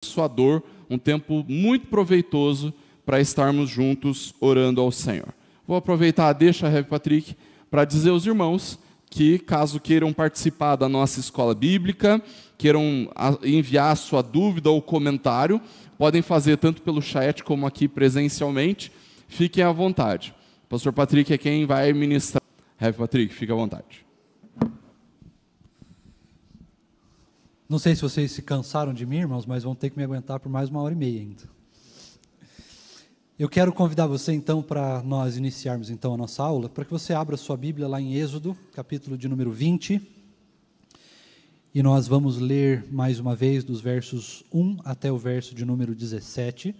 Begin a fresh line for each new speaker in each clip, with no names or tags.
abençoador, um tempo muito proveitoso para estarmos juntos orando ao Senhor. Vou aproveitar, deixa a Rev Patrick, para dizer aos irmãos que, caso queiram participar da nossa escola bíblica, queiram enviar a sua dúvida ou comentário, podem fazer tanto pelo chat como aqui presencialmente. Fiquem à vontade. O pastor Patrick é quem vai ministrar. Rev Patrick, fique à vontade.
Não sei se vocês se cansaram de mim, irmãos, mas vão ter que me aguentar por mais 1h30 ainda. Eu quero convidar você, então, para nós iniciarmos, então, a nossa aula, para que você abra sua Bíblia lá em Êxodo, capítulo de número 20, e nós vamos ler, mais uma vez, dos versos 1 até o verso de número 17,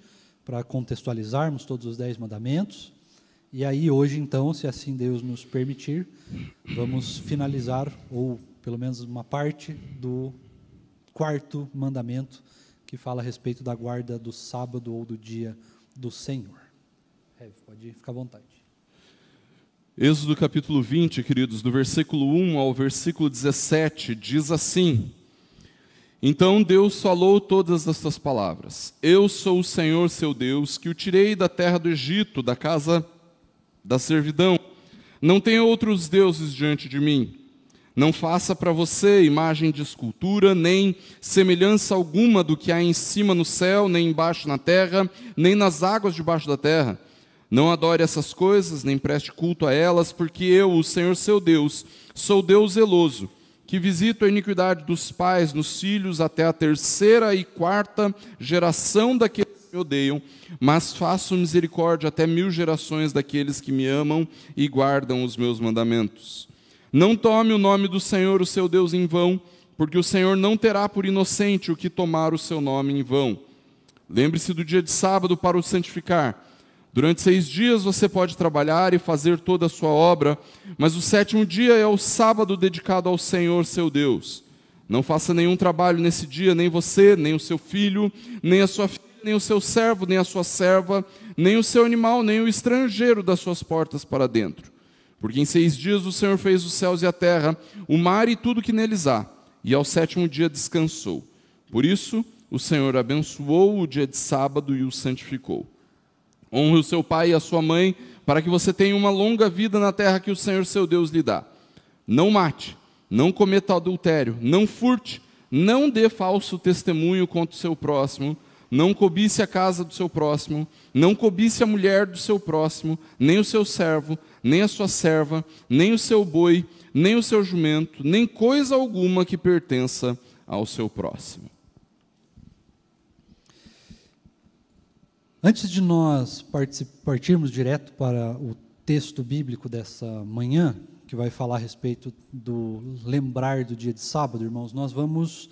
para contextualizarmos todos os 10 mandamentos, e aí, hoje, então, se assim Deus nos permitir, vamos finalizar, ou pelo menos uma parte do quarto mandamento, que fala a respeito da guarda do sábado ou do dia do Senhor. Pode ficar à vontade.
Êxodo capítulo 20, queridos, do versículo 1 ao versículo 17, diz assim: Então Deus falou todas estas palavras: Eu sou o Senhor seu Deus, que o tirei da terra do Egito, da casa da servidão. Não tenha outros deuses diante de mim. Não faça para você imagem de escultura, nem semelhança alguma do que há em cima no céu, nem embaixo na terra, nem nas águas debaixo da terra. Não adore essas coisas, nem preste culto a elas, porque eu, o Senhor seu Deus, sou Deus zeloso, que visito a iniquidade dos pais nos filhos até a 3ª e 4ª geração daqueles que me odeiam, mas faço misericórdia até 1000 gerações daqueles que me amam e guardam os meus mandamentos. Não tome o nome do Senhor, o seu Deus, em vão, porque o Senhor não terá por inocente o que tomar o seu nome em vão. Lembre-se do dia de sábado para o santificar. Durante 6 dias você pode trabalhar e fazer toda a sua obra, mas o 7º dia é o sábado dedicado ao Senhor, seu Deus. Não faça nenhum trabalho nesse dia, nem você, nem o seu filho, nem a sua filha, nem o seu servo, nem a sua serva, nem o seu animal, nem o estrangeiro das suas portas para dentro. Porque em 6 dias o Senhor fez os céus e a terra, o mar e tudo que neles há, e ao 7º dia descansou. Por isso, o Senhor abençoou o dia de sábado e o santificou. Honre o seu pai e a sua mãe, para que você tenha uma longa vida na terra que o Senhor seu Deus lhe dá. Não mate, não cometa adultério, não furte, não dê falso testemunho contra o seu próximo, não cobice a casa do seu próximo, não cobice a mulher do seu próximo, nem o seu servo, nem a sua serva, nem o seu boi, nem o seu jumento, nem coisa alguma que pertença ao seu próximo.
Antes de nós partirmos direto para o texto bíblico dessa manhã, que vai falar a respeito do lembrar do dia de sábado, irmãos, nós vamos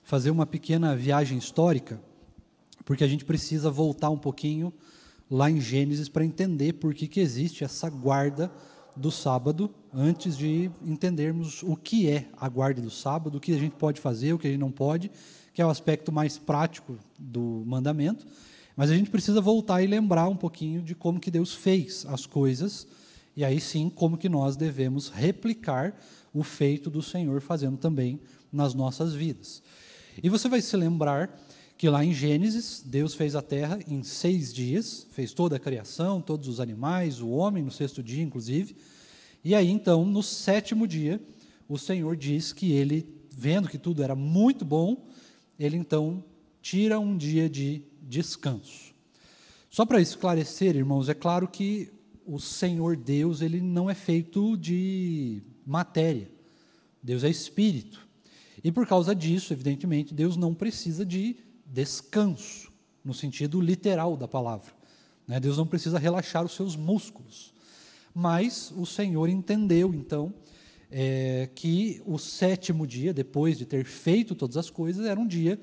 fazer uma pequena viagem histórica, porque a gente precisa voltar um pouquinho lá em Gênesis para entender por que existe essa guarda do sábado, antes de entendermos o que é a guarda do sábado, o que a gente pode fazer, o que a gente não pode, que é o aspecto mais prático do mandamento. Mas a gente precisa voltar e lembrar um pouquinho de como que Deus fez as coisas, e aí sim, como que nós devemos replicar o feito do Senhor fazendo também nas nossas vidas. E você vai se lembrar que lá em Gênesis, Deus fez a terra em 6 dias, fez toda a criação, todos os animais, o homem no 6º dia, inclusive, e aí então, no 7º dia, o Senhor diz que ele, vendo que tudo era muito bom, ele então tira um dia de descanso. Só para esclarecer, irmãos, é claro que o Senhor Deus, ele não é feito de matéria, Deus é espírito, e por causa disso, evidentemente, Deus não precisa de descanso, no sentido literal da palavra, né? Deus não precisa relaxar os seus músculos, mas o Senhor entendeu, então, que o 7º dia, depois de ter feito todas as coisas, era um dia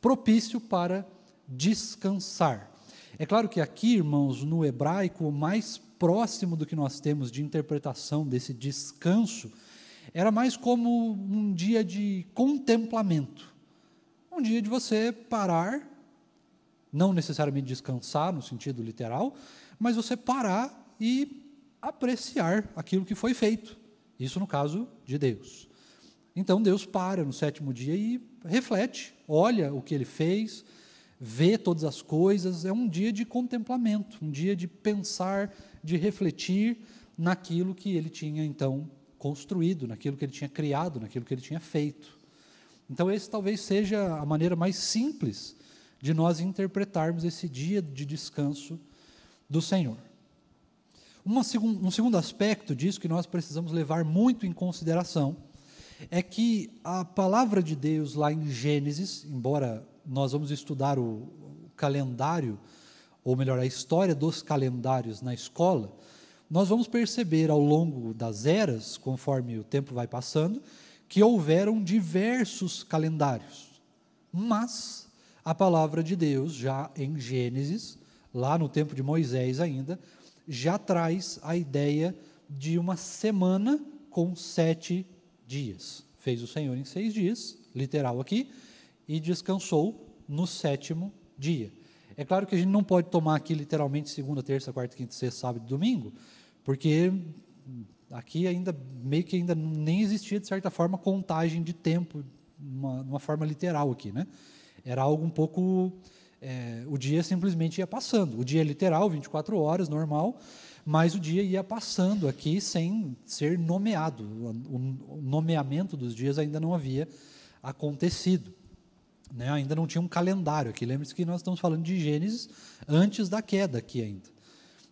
propício para descansar. É claro que aqui, irmãos, no hebraico, o mais próximo do que nós temos de interpretação desse descanso, era mais como um dia de contemplamento, um dia de você parar, não necessariamente descansar no sentido literal, mas você parar e apreciar aquilo que foi feito. Isso no caso de Deus. Então Deus para no 7º dia e reflete, olha o que ele fez, ver todas as coisas, é um dia de contemplamento, um dia de pensar, de refletir naquilo que ele tinha então construído, naquilo que ele tinha criado, naquilo que ele tinha feito. Então esse talvez seja a maneira mais simples de nós interpretarmos esse dia de descanso do Senhor. Um segundo aspecto disso que nós precisamos levar muito em consideração é que a palavra de Deus lá em Gênesis, embora nós vamos estudar o calendário, ou melhor, a história dos calendários na escola, nós vamos perceber ao longo das eras, conforme o tempo vai passando, que houveram diversos calendários. Mas a palavra de Deus, já em Gênesis, lá no tempo de Moisés ainda, já traz a ideia de uma semana com 7 dias. Fez o Senhor em 6 dias, literal aqui, e descansou no 7º dia. É claro que a gente não pode tomar aqui literalmente segunda, terça, quarta, quinta, sexta, sábado e domingo, porque aqui ainda, meio que ainda nem existia, de certa forma, contagem de tempo, uma forma literal aqui, né? Era algo um pouco... o dia simplesmente ia passando. O dia é literal, 24 horas, normal, mas o dia ia passando aqui sem ser nomeado. O nomeamento dos dias ainda não havia acontecido, né? Ainda não tinha um calendário aqui. Lembre-se que nós estamos falando de Gênesis antes da queda aqui ainda.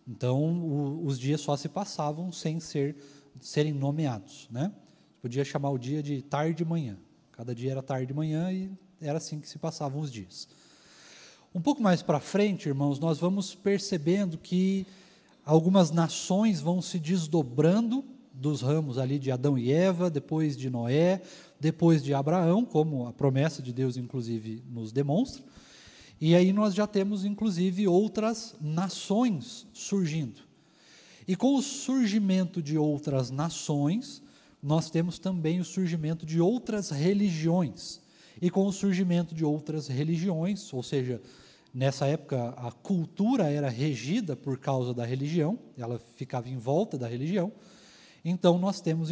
Então, os dias só se passavam sem serem nomeados, né? Podia chamar o dia de tarde e manhã. Cada dia era tarde e manhã e era assim que se passavam os dias. Um pouco mais para frente, irmãos, nós vamos percebendo que algumas nações vão se desdobrando dos ramos ali de Adão e Eva, depois de Noé, depois de Abraão, como a promessa de Deus, inclusive, nos demonstra. E aí nós já temos, inclusive, outras nações surgindo. E com o surgimento de outras nações, nós temos também o surgimento de outras religiões. E com o surgimento de outras religiões, ou seja, nessa época a cultura era regida por causa da religião, ela ficava em volta da religião. Então nós temos,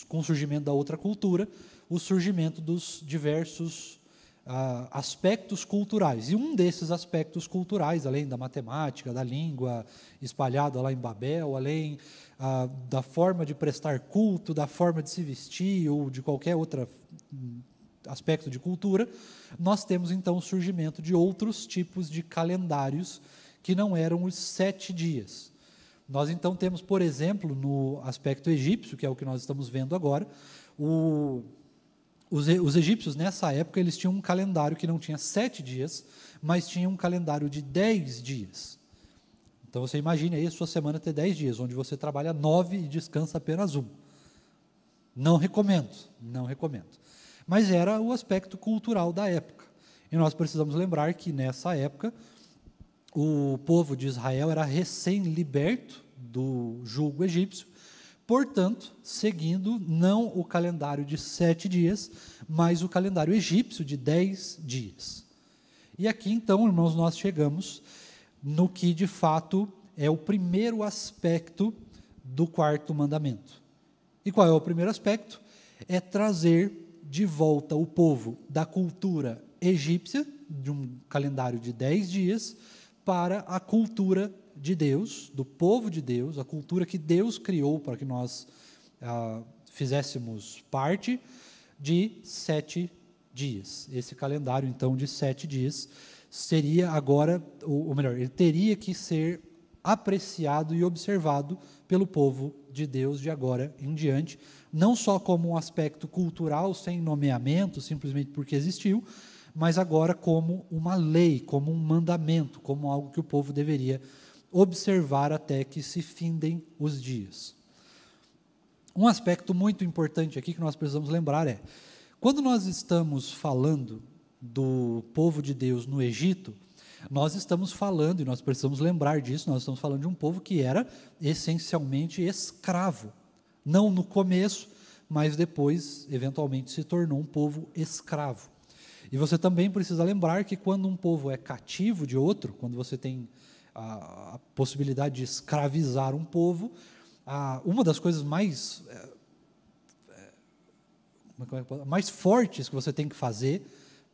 com o surgimento da outra cultura, o surgimento dos diversos aspectos culturais. E um desses aspectos culturais, além da matemática, da língua espalhada lá em Babel, além da forma de prestar culto, da forma de se vestir ou de qualquer outro aspecto de cultura, nós temos então o surgimento de outros tipos de calendários que não eram os 7 dias. Nós então temos, por exemplo, no aspecto egípcio, que é o que nós estamos vendo agora, os egípcios nessa época eles tinham um calendário que não tinha 7 dias, mas tinha um calendário de 10 dias. Então você imagine aí a sua semana ter 10 dias, onde você trabalha 9 e descansa apenas 1. Não recomendo, não recomendo. Mas era o aspecto cultural da época. E nós precisamos lembrar que nessa época o povo de Israel era recém-liberto do jugo egípcio, portanto, seguindo não o calendário de 7 dias, mas o calendário egípcio de 10 dias. E aqui, então, irmãos, nós chegamos no que, de fato, é o primeiro aspecto do 4º mandamento. E qual é o primeiro aspecto? É trazer de volta o povo da cultura egípcia, de um calendário de 10 dias, para a cultura de Deus, do povo de Deus, a cultura que Deus criou para que nós fizéssemos parte, de 7 dias. Esse calendário, então, de 7 dias, seria agora, ou melhor, ele teria que ser apreciado e observado pelo povo de Deus de agora em diante, não só como um aspecto cultural, sem nomeamento, simplesmente porque existiu, mas agora como uma lei, como um mandamento, como algo que o povo deveria observar até que se findem os dias. Um aspecto muito importante aqui que nós precisamos lembrar é, quando nós estamos falando do povo de Deus no Egito, nós estamos falando, e nós precisamos lembrar disso, nós estamos falando de um povo que era essencialmente escravo. Não no começo, mas depois, eventualmente, se tornou um povo escravo. E você também precisa lembrar que quando um povo é cativo de outro, quando você tem a possibilidade de escravizar um povo, uma das coisas mais fortes que você tem que fazer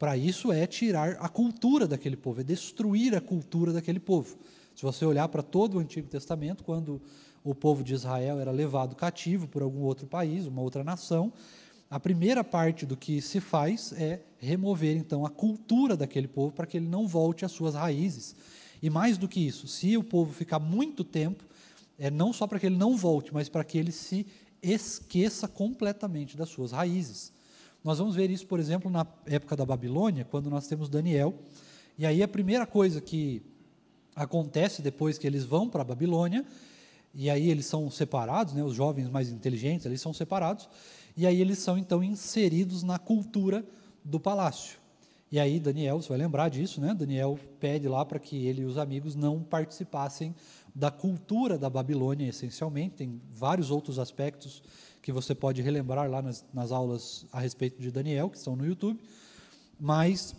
para isso é tirar a cultura daquele povo, é destruir a cultura daquele povo. Se você olhar para todo o Antigo Testamento, quando o povo de Israel era levado cativo por algum outro país, uma outra nação, a primeira parte do que se faz é remover, então, a cultura daquele povo para que ele não volte às suas raízes. E mais do que isso, se o povo ficar muito tempo, não só para que ele não volte, mas para que ele se esqueça completamente das suas raízes. Nós vamos ver isso, por exemplo, na época da Babilônia, quando nós temos Daniel, e aí a primeira coisa que acontece depois que eles vão para a Babilônia, e aí eles são separados, né, os jovens mais inteligentes, eles são separados, e aí eles são então inseridos na cultura do palácio. E aí Daniel, você vai lembrar disso, né? Daniel pede lá para que ele e os amigos não participassem da cultura da Babilônia, essencialmente. Tem vários outros aspectos que você pode relembrar lá nas aulas a respeito de Daniel, que estão no YouTube, mas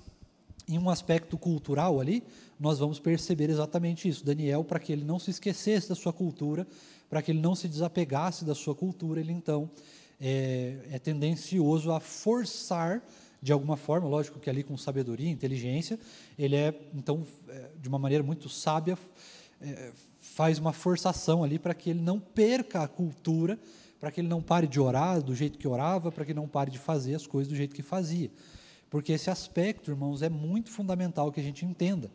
em um aspecto cultural ali, nós vamos perceber exatamente isso. Daniel, para que ele não se esquecesse da sua cultura, para que ele não se desapegasse da sua cultura, ele então é tendencioso a forçar, de alguma forma, lógico que ali com sabedoria, inteligência, ele então, de uma maneira muito sábia, faz uma forçação ali para que ele não perca a cultura, para que ele não pare de orar do jeito que orava, para que ele não pare de fazer as coisas do jeito que fazia. Porque esse aspecto, irmãos, é muito fundamental que a gente entenda.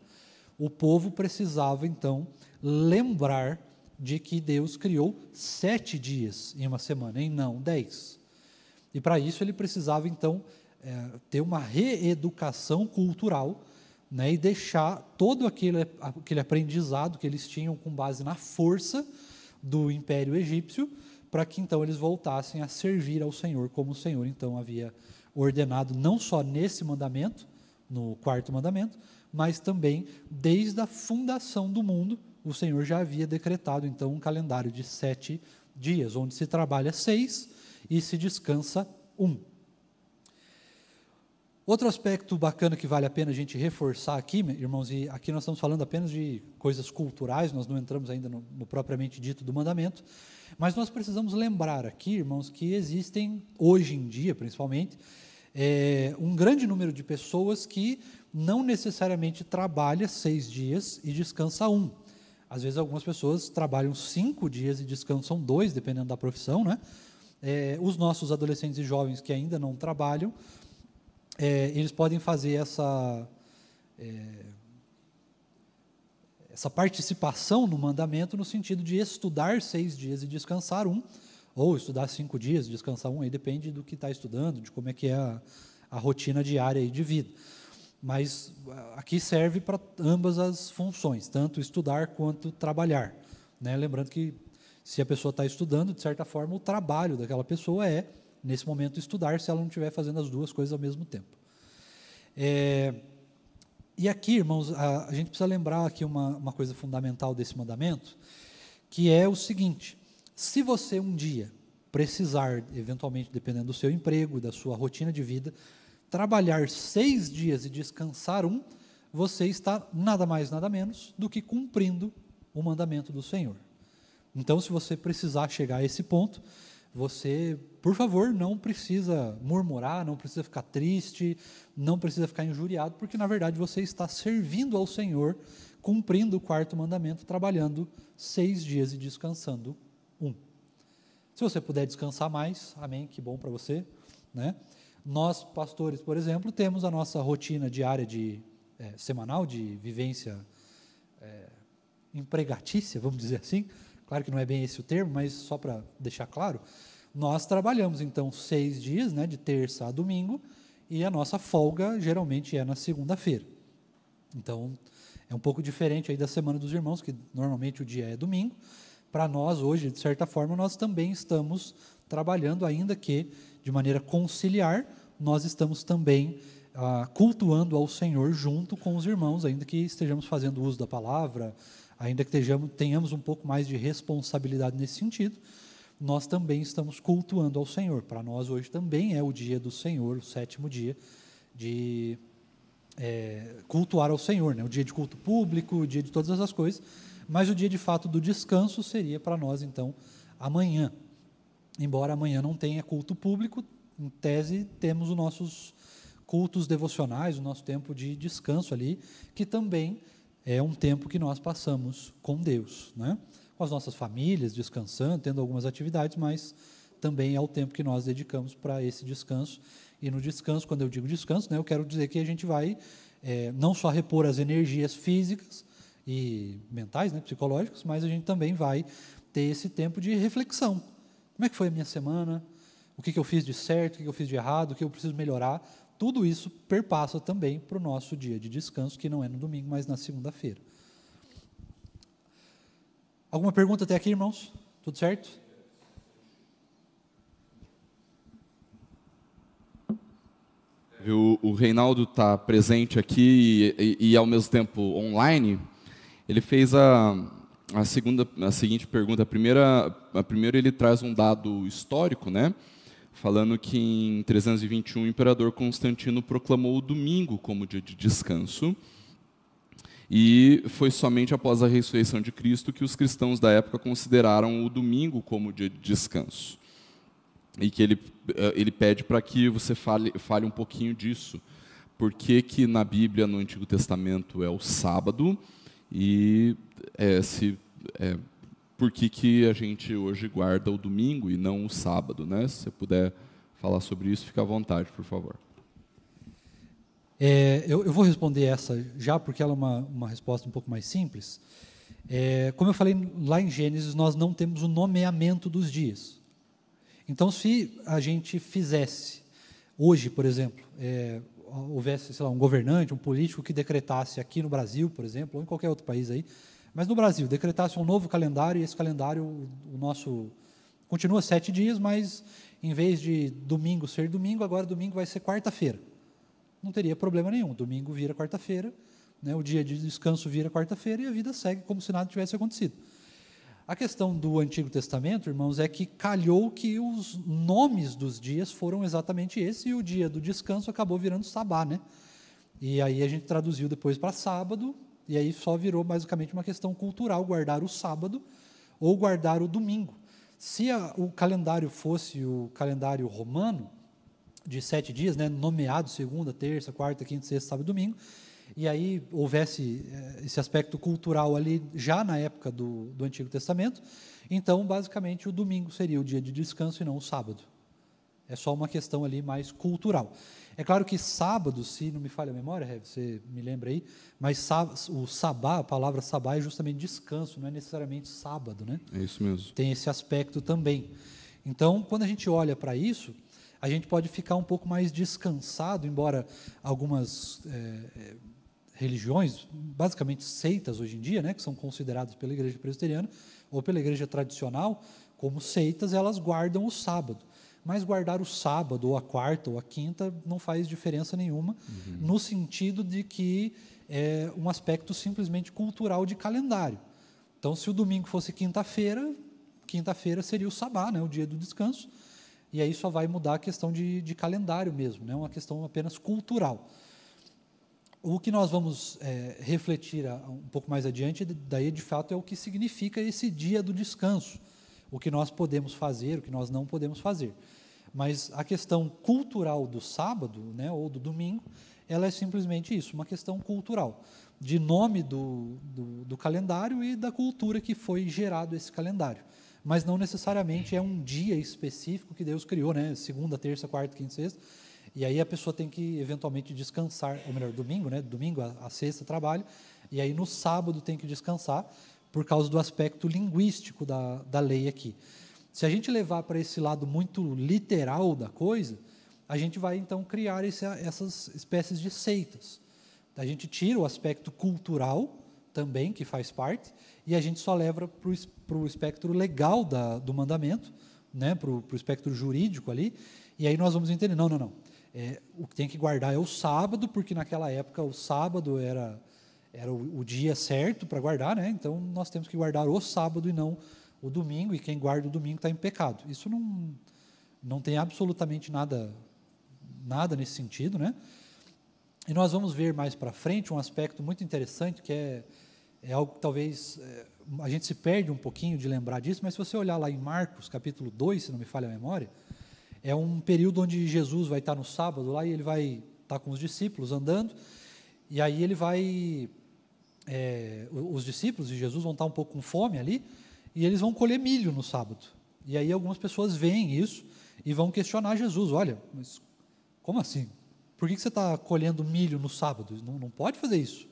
O povo precisava, então, lembrar de que Deus criou 7 dias em uma semana, e não 10. E para isso ele precisava, então, ter uma reeducação cultural, né, e deixar todo aquele aprendizado que eles tinham com base na força do Império Egípcio, para que então eles voltassem a servir ao Senhor, como o Senhor então havia ordenado, não só nesse mandamento, no 4º mandamento, mas também desde a fundação do mundo, o Senhor já havia decretado então um calendário de 7 dias, onde se trabalha 6 e se descansa 1. Outro aspecto bacana que vale a pena a gente reforçar aqui, irmãos, e aqui nós estamos falando apenas de coisas culturais, nós não entramos ainda no propriamente dito do mandamento, mas nós precisamos lembrar aqui, irmãos, que existem, hoje em dia principalmente, um grande número de pessoas que não necessariamente trabalha 6 dias e descansa 1. Às vezes algumas pessoas trabalham 5 dias e descansam 2, dependendo da profissão, né? Os nossos adolescentes e jovens que ainda não trabalham, eles podem fazer essa participação no mandamento no sentido de estudar 6 dias e descansar 1, ou estudar 5 dias e descansar 1, aí depende do que está estudando, de como é que é a rotina diária aí de vida. Mas aqui serve para ambas as funções, tanto estudar quanto trabalhar, né? Lembrando que se a pessoa está estudando, de certa forma, o trabalho daquela pessoa nesse momento, estudar, se ela não estiver fazendo as duas coisas ao mesmo tempo. E aqui, irmãos, a gente precisa lembrar aqui uma coisa fundamental desse mandamento, que é o seguinte: se você um dia precisar, eventualmente, dependendo do seu emprego, da sua rotina de vida, trabalhar 6 dias e descansar 1, você está nada mais, nada menos do que cumprindo o mandamento do Senhor. Então, se você precisar chegar a esse ponto, você, por favor, não precisa murmurar, não precisa ficar triste, não precisa ficar injuriado, porque, na verdade, você está servindo ao Senhor, cumprindo o 4º mandamento, trabalhando 6 dias e descansando 1. Se você puder descansar mais, amém, que bom para você, né? Nós, pastores, por exemplo, temos a nossa rotina diária semanal de vivência empregatícia, vamos dizer assim. Claro que não é bem esse o termo, mas só para deixar claro, nós trabalhamos então 6 dias, né, de terça a domingo, e a nossa folga geralmente é na segunda-feira. Então, é um pouco diferente aí da Semana dos Irmãos, que normalmente o dia é domingo. Para nós, hoje, de certa forma, nós também estamos trabalhando, ainda que de maneira conciliar, nós estamos também cultuando ao Senhor junto com os irmãos, ainda que estejamos fazendo uso da palavra, ainda que tenhamos um pouco mais de responsabilidade nesse sentido, nós também estamos cultuando ao Senhor. Para nós, hoje também é o dia do Senhor, o 7º dia de cultuar ao Senhor, né? O dia de culto público, o dia de todas essas coisas, mas o dia de fato do descanso seria para nós, então, amanhã. Embora amanhã não tenha culto público, em tese temos os nossos cultos devocionais, o nosso tempo de descanso ali, que também é um tempo que nós passamos com Deus, né? Com as nossas famílias, descansando, tendo algumas atividades, mas também é o tempo que nós dedicamos para esse descanso. E no descanso, quando eu digo descanso, né, eu quero dizer que a gente vai não só repor as energias físicas e mentais, né, psicológicas, mas a gente também vai ter esse tempo de reflexão. Como é que foi a minha semana? O que eu fiz de certo? O que eu fiz de errado? O que eu preciso melhorar? Tudo isso perpassa também para o nosso dia de descanso, que não é no domingo, mas na segunda-feira. Alguma pergunta até aqui, irmãos? Tudo certo?
O Reinaldo está presente aqui e, ao mesmo tempo online. Ele fez a seguinte pergunta. A primeira ele traz um dado histórico, né? Falando que em 321 o imperador Constantino proclamou o domingo como dia de descanso. E foi somente após a ressurreição de Cristo que os cristãos da época consideraram o domingo como dia de descanso. E que ele pede para que você fale um pouquinho disso. Por que na Bíblia, no Antigo Testamento, é o sábado? E por que a gente hoje guarda o domingo e não o sábado, né? Se você puder falar sobre isso, fica à vontade, por favor.
Eu vou responder essa já, porque ela é uma resposta um pouco mais simples. Como eu falei lá em Gênesis, nós não temos o nomeamento dos dias. Então, se a gente fizesse, hoje, por exemplo, houvesse, sei lá, um governante, um político que decretasse aqui no Brasil, por exemplo, ou em qualquer outro país aí, mas no Brasil, decretasse um novo calendário, e esse calendário, o nosso, continua 7 dias, mas em vez de domingo ser domingo, agora domingo vai ser quarta-feira. Não teria problema nenhum, domingo vira quarta-feira, né, o dia de descanso vira quarta-feira e a vida segue como se nada tivesse acontecido. A questão do Antigo Testamento, irmãos, é que calhou que os nomes dos dias foram exatamente esse, e o dia do descanso acabou virando sabá, né? E aí a gente traduziu depois para sábado, e aí só virou basicamente uma questão cultural, guardar o sábado ou guardar o domingo. Se o calendário fosse o calendário romano, de 7 dias, né, nomeado segunda, terça, quarta, quinta, sexta, sábado e domingo, e aí houvesse esse aspecto cultural ali já na época do Antigo Testamento, então basicamente o domingo seria o dia de descanso e não o sábado. É só uma questão ali mais cultural. É claro que sábado, se não me falha a memória, você me lembra aí, mas o sabá, a palavra sabá é justamente descanso, não é necessariamente sábado, né?
É isso mesmo.
Tem esse aspecto também. Então, quando a gente olha para isso, a gente pode ficar um pouco mais descansado, embora algumas religiões, basicamente seitas hoje em dia, né, que são consideradas pela igreja presbiteriana ou pela igreja tradicional como seitas, elas guardam o sábado. Mas guardar o sábado, ou a quarta, ou a quinta, não faz diferença nenhuma, no sentido de que é um aspecto simplesmente cultural de calendário. Então, se o domingo fosse quinta-feira, quinta-feira seria o sabá, né, o dia do descanso, e aí só vai mudar a questão de calendário mesmo, né, uma questão apenas cultural. O que nós vamos refletir um pouco mais adiante, daí de fato, é o que significa esse dia do descanso, o que nós podemos fazer, o que nós não podemos fazer. Mas a questão cultural do sábado, né, ou do domingo, ela é simplesmente isso, uma questão cultural, de nome do calendário e da cultura que foi gerado esse calendário. Mas não necessariamente é um dia específico que Deus criou, né, segunda, terça, quarta, quinta, sexta, e aí a pessoa tem que eventualmente descansar, ou melhor, domingo, né, domingo a sexta trabalha, e aí no sábado tem que descansar, por causa do aspecto linguístico da lei aqui. Se a gente levar para esse lado muito literal da coisa, a gente vai então criar essas espécies de seitas. A gente tira o aspecto cultural também, que faz parte, e a gente só leva para o espectro legal do mandamento, né, para o espectro jurídico ali, e aí nós vamos entender, não. O que tem que guardar é o sábado, porque naquela época o sábado era o dia certo para guardar, né? Então nós temos que guardar o sábado e não o domingo, e quem guarda o domingo está em pecado. Isso não tem absolutamente nada nesse sentido, né? E nós vamos ver mais para frente um aspecto muito interessante, que é algo que talvez a gente se perde um pouquinho de lembrar disso, mas se você olhar lá em Marcos, capítulo 2, se não me falha a memória, é um período onde Jesus vai estar no sábado lá e ele vai está com os discípulos andando, e aí ele vai, os discípulos e Jesus vão estar um pouco com fome ali, e eles vão colher milho no sábado. E aí algumas pessoas veem isso e vão questionar Jesus, olha, mas como assim? Por que você está colhendo milho no sábado? Não pode fazer isso.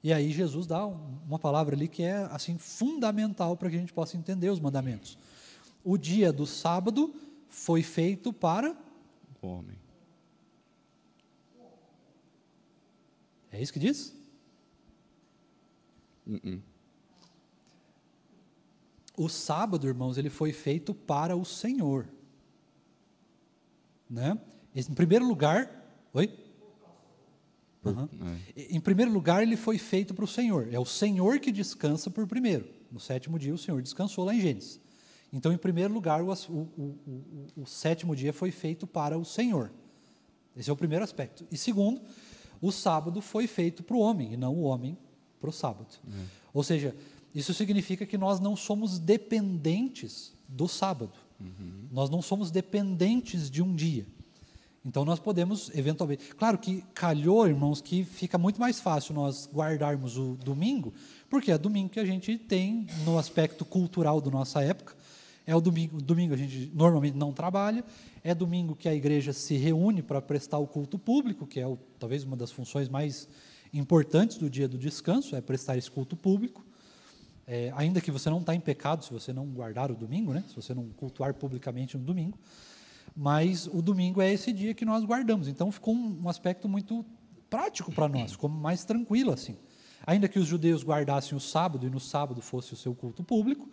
E aí Jesus dá uma palavra ali que é assim fundamental para que a gente possa entender os mandamentos. O dia do sábado foi feito para
o homem.
É isso que diz? O sábado, irmãos, ele foi feito para o Senhor, né? Em primeiro lugar, oi? Em primeiro lugar, ele foi feito para o Senhor. É o Senhor que descansa por primeiro. No sétimo dia, o Senhor descansou lá em Gênesis. Então, em primeiro lugar, o sétimo dia foi feito para o Senhor. Esse é o primeiro aspecto. E segundo, o sábado foi feito para o homem, e não o homem para o sábado. Ou seja, isso significa que nós não somos dependentes do sábado. Nós não somos dependentes de um dia. Então, nós podemos, eventualmente... Claro que calhou, irmãos, que fica muito mais fácil nós guardarmos o domingo, porque é domingo que a gente tem no aspecto cultural da nossa época. É o domingo a gente normalmente não trabalha, é domingo que a igreja se reúne para prestar o culto público, que é talvez uma das funções mais importantes do dia do descanso, é prestar esse culto público. Ainda que você não está em pecado se você não guardar o domingo, né? Se você não cultuar publicamente no domingo. Mas o domingo é esse dia que nós guardamos. Então ficou um aspecto muito prático para nós, ficou mais tranquilo assim. Ainda que os judeus guardassem o sábado e no sábado fosse o seu culto público,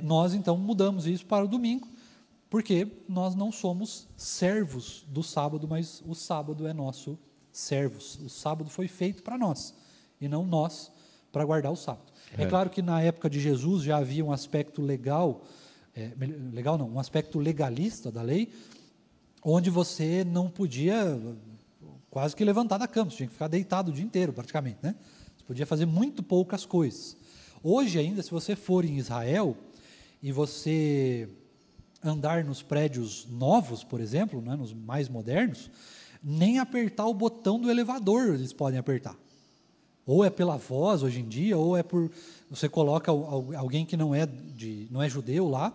nós então mudamos isso para o domingo, porque nós não somos servos do sábado, mas o sábado é nosso servo. O sábado foi feito para nós, e não nós para guardar o sábado. É claro que na época de Jesus já havia um aspecto um aspecto legalista da lei, onde você não podia quase que levantar da cama, você tinha que ficar deitado o dia inteiro praticamente, né? Você podia fazer muito poucas coisas. Hoje ainda, se você for em Israel e você andar nos prédios novos, por exemplo, né, nos mais modernos, nem apertar o botão do elevador eles podem apertar. Ou é pela voz hoje em dia, ou é por... Você coloca alguém que não é judeu lá,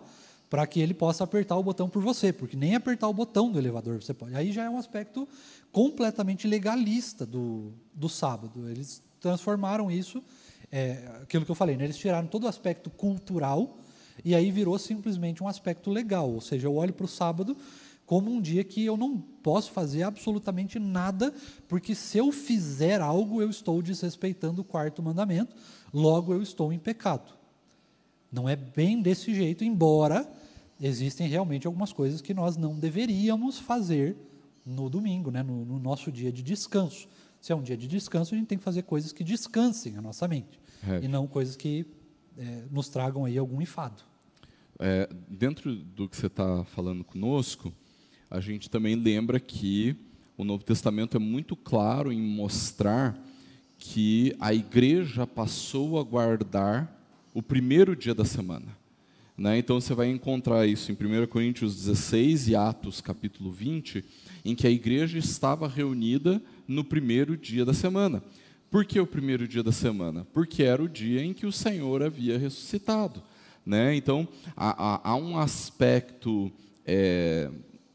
para que ele possa apertar o botão por você, porque nem apertar o botão do elevador você pode. Aí já é um aspecto completamente legalista do sábado. Eles transformaram isso, aquilo que eu falei, né? Eles tiraram todo o aspecto cultural e aí virou simplesmente um aspecto legal. Ou seja, eu olho para o sábado como um dia que eu não posso fazer absolutamente nada, porque se eu fizer algo, eu estou desrespeitando o quarto mandamento, logo eu estou em pecado. Não é bem desse jeito, embora existem realmente algumas coisas que nós não deveríamos fazer no domingo, né, no nosso dia de descanso. Se é um dia de descanso, a gente tem que fazer coisas que descansem a nossa mente, e não coisas que nos tragam aí algum enfado.
Dentro do que você está falando conosco, a gente também lembra que o Novo Testamento é muito claro em mostrar que a igreja passou a guardar o primeiro dia da semana, né? Então você vai encontrar isso em 1 Coríntios 16 e Atos capítulo 20, em que a igreja estava reunida no primeiro dia da semana. Por que o primeiro dia da semana? Porque era o dia em que o Senhor havia ressuscitado, né? Então há um aspecto...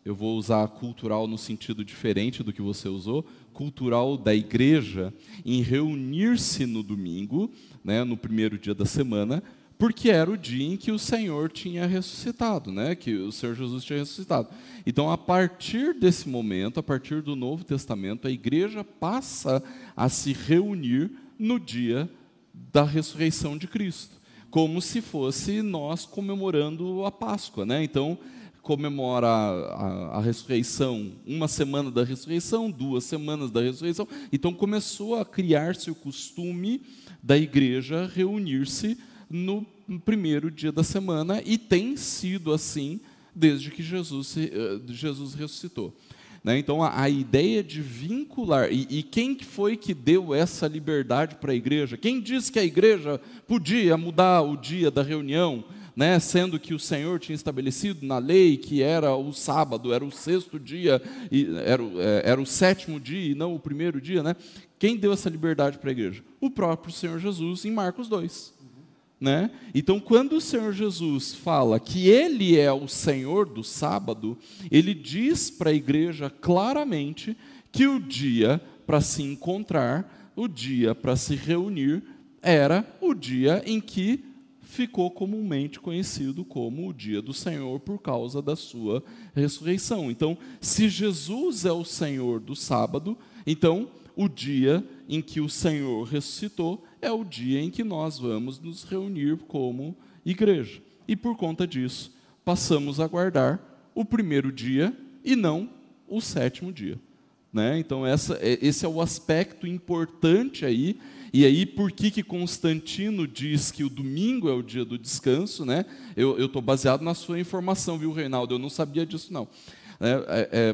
eu vou usar cultural no sentido diferente do que você usou, cultural da igreja, em reunir-se no domingo, né, no primeiro dia da semana, porque era o dia em que o Senhor tinha ressuscitado, né, que o Senhor Jesus tinha ressuscitado. Então, a partir desse momento, a partir do Novo Testamento, a igreja passa a se reunir no dia da ressurreição de Cristo, como se fosse nós comemorando a Páscoa, né? Então, comemora a ressurreição, uma semana da ressurreição, 2 semanas da ressurreição. Então começou a criar-se o costume da igreja reunir-se no primeiro dia da semana, e tem sido assim desde que Jesus ressuscitou, né? Então a ideia de vincular, e quem foi que deu essa liberdade para a igreja? Quem disse que a igreja podia mudar o dia da reunião né, sendo que o Senhor tinha estabelecido na lei que era o sábado, era o sexto dia, era o sétimo dia e não o primeiro dia, né? Quem deu essa liberdade para a igreja? O próprio Senhor Jesus, em Marcos 2. Né? Então, quando o Senhor Jesus fala que Ele é o Senhor do sábado, Ele diz para a igreja claramente que o dia para se encontrar, o dia para se reunir, era o dia em que ficou comumente conhecido como o dia do Senhor por causa da sua ressurreição. Então, se Jesus é o Senhor do sábado, então o dia em que o Senhor ressuscitou é o dia em que nós vamos nos reunir como igreja. E por conta disso, passamos a guardar o primeiro dia e não o sétimo dia. Né? Então, esse é o aspecto importante aí. E aí, por que Constantino diz que o domingo é o dia do descanso? Né? Eu estou baseado na sua informação, viu, Reinaldo? Eu não sabia disso, não.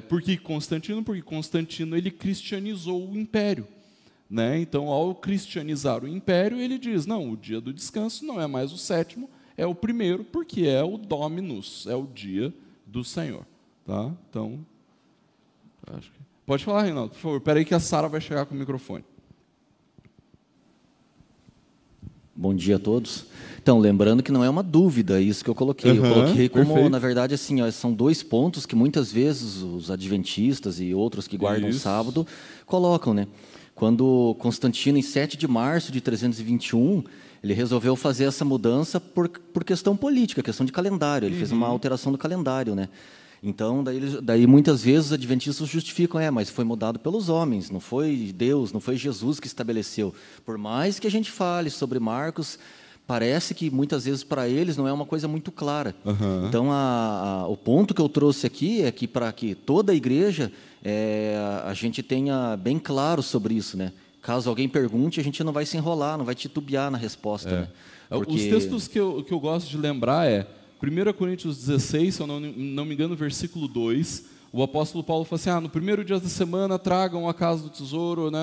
Por que Constantino? Porque Constantino ele cristianizou o império. Né? Então, ao cristianizar o império, ele diz, não, o dia do descanso não é mais o sétimo, é o primeiro, porque é o Dominus, é o dia do Senhor. Tá? Então, acho que... Pode falar, Reinaldo, por favor. Espera aí que a Sara vai chegar com o microfone.
Bom dia a todos. Então, lembrando que não é uma dúvida isso que eu coloquei. Eu coloquei como, perfeito. Na verdade, assim, ó, são dois pontos que muitas vezes os adventistas e outros que guardam o sábado colocam, né? Quando Constantino, em 7 de março de 321, ele resolveu fazer essa mudança por questão política, questão de calendário. Ele fez uma alteração do calendário, né? Então, daí muitas vezes os adventistas justificam, mas foi mudado pelos homens, não foi Deus, não foi Jesus que estabeleceu. Por mais que a gente fale sobre Marcos, parece que muitas vezes para eles não é uma coisa muito clara. Então, o ponto que eu trouxe aqui é que para que toda a igreja a gente tenha bem claro sobre isso, né? Caso alguém pergunte, a gente não vai se enrolar, não vai titubear na resposta. Né?
Porque... Os textos que eu gosto de lembrar 1 Coríntios 16, se eu não me engano, versículo 2, o apóstolo Paulo fala assim, no primeiro dia da semana tragam a casa do tesouro, né,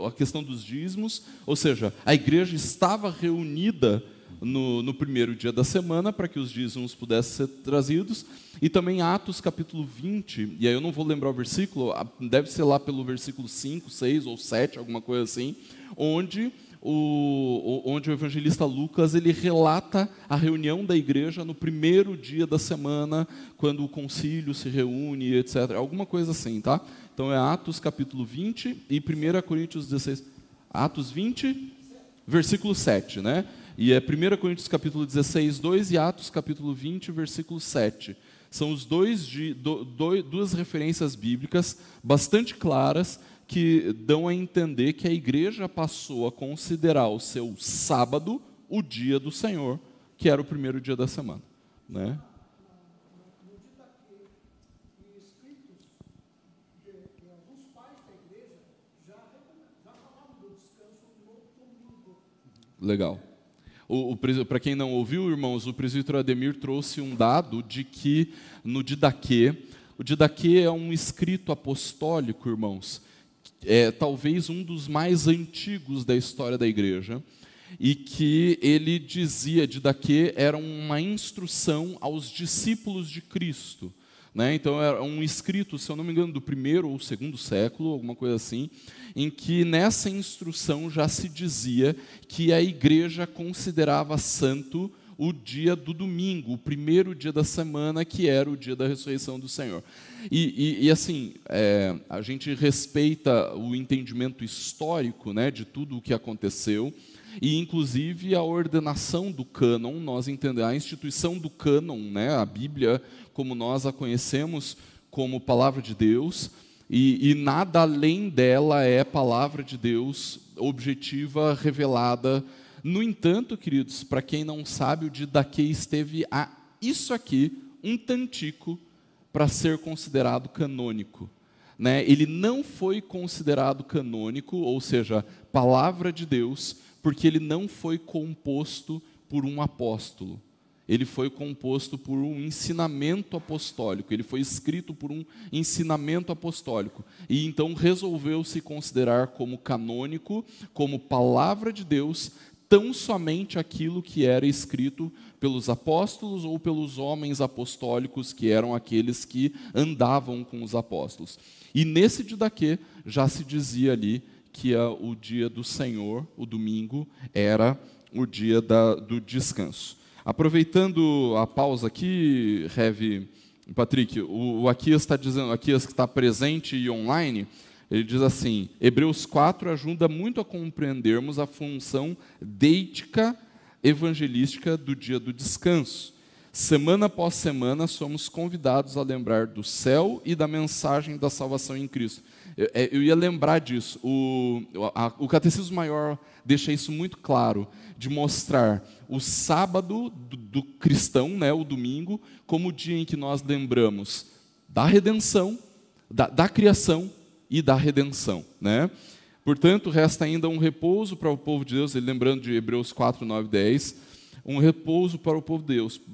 a questão dos dízimos, ou seja, a igreja estava reunida no primeiro dia da semana para que os dízimos pudessem ser trazidos, e também Atos capítulo 20, e aí eu não vou lembrar o versículo, deve ser lá pelo versículo 5, 6 ou 7, alguma coisa assim, onde o evangelista Lucas ele relata a reunião da igreja no primeiro dia da semana, quando o concílio se reúne, etc. Alguma coisa assim, tá? Então é Atos capítulo 20 e 1 Coríntios 16. Atos 20, versículo 7, né? E é 1 Coríntios capítulo 16, 2 e Atos capítulo 20, versículo 7. São os duas referências bíblicas bastante claras que dão a entender que a igreja passou a considerar o seu sábado o dia do Senhor, que era o primeiro dia da semana. Né? Legal. Para quem não ouviu, irmãos, o presbítero Ademir trouxe um dado de que no Didaquê, o Didaquê é um escrito apostólico, irmãos, talvez um dos mais antigos da história da igreja, e que ele dizia, Didaquê era uma instrução aos discípulos de Cristo. Né? Então, era um escrito, se eu não me engano, do primeiro ou segundo século, alguma coisa assim, em que nessa instrução já se dizia que a igreja considerava santo o dia do domingo, o primeiro dia da semana, que era o dia da ressurreição do Senhor. E assim, a gente respeita o entendimento histórico, né, de tudo o que aconteceu, e inclusive a ordenação do cânon, nós entendemos, a instituição do cânon, né, a Bíblia, como nós a conhecemos como palavra de Deus, e nada além dela é palavra de Deus objetiva, revelada. No entanto, queridos, para quem não sabe, o Didaquê esteve a isso aqui, um tantico, para ser considerado canônico. Né? Ele não foi considerado canônico, ou seja, palavra de Deus, porque ele não foi composto por um apóstolo. Ele foi composto por um ensinamento apostólico, ele foi escrito por um ensinamento apostólico. E então resolveu se considerar como canônico, como palavra de Deus, tão somente aquilo que era escrito pelos apóstolos ou pelos homens apostólicos, que eram aqueles que andavam com os apóstolos. E nesse Didaquê já se dizia ali que o dia do Senhor, o domingo, era o dia do descanso. Aproveitando a pausa aqui, Rev, Patrick, o Aquias está dizendo, Aquias que está presente e online, ele diz assim: Hebreus 4 ajuda muito a compreendermos a função deítica evangelística do dia do descanso. Semana após semana somos convidados a lembrar do céu e da mensagem da salvação em Cristo. Eu ia lembrar disso. O Catecismo Maior deixa isso muito claro, de mostrar o sábado do cristão, né, o domingo, como o dia em que nós lembramos da redenção, da criação e da redenção, né? Portanto, resta ainda um repouso para o povo de Deus, lembrando de Hebreus 4, 9, 10, um repouso para o povo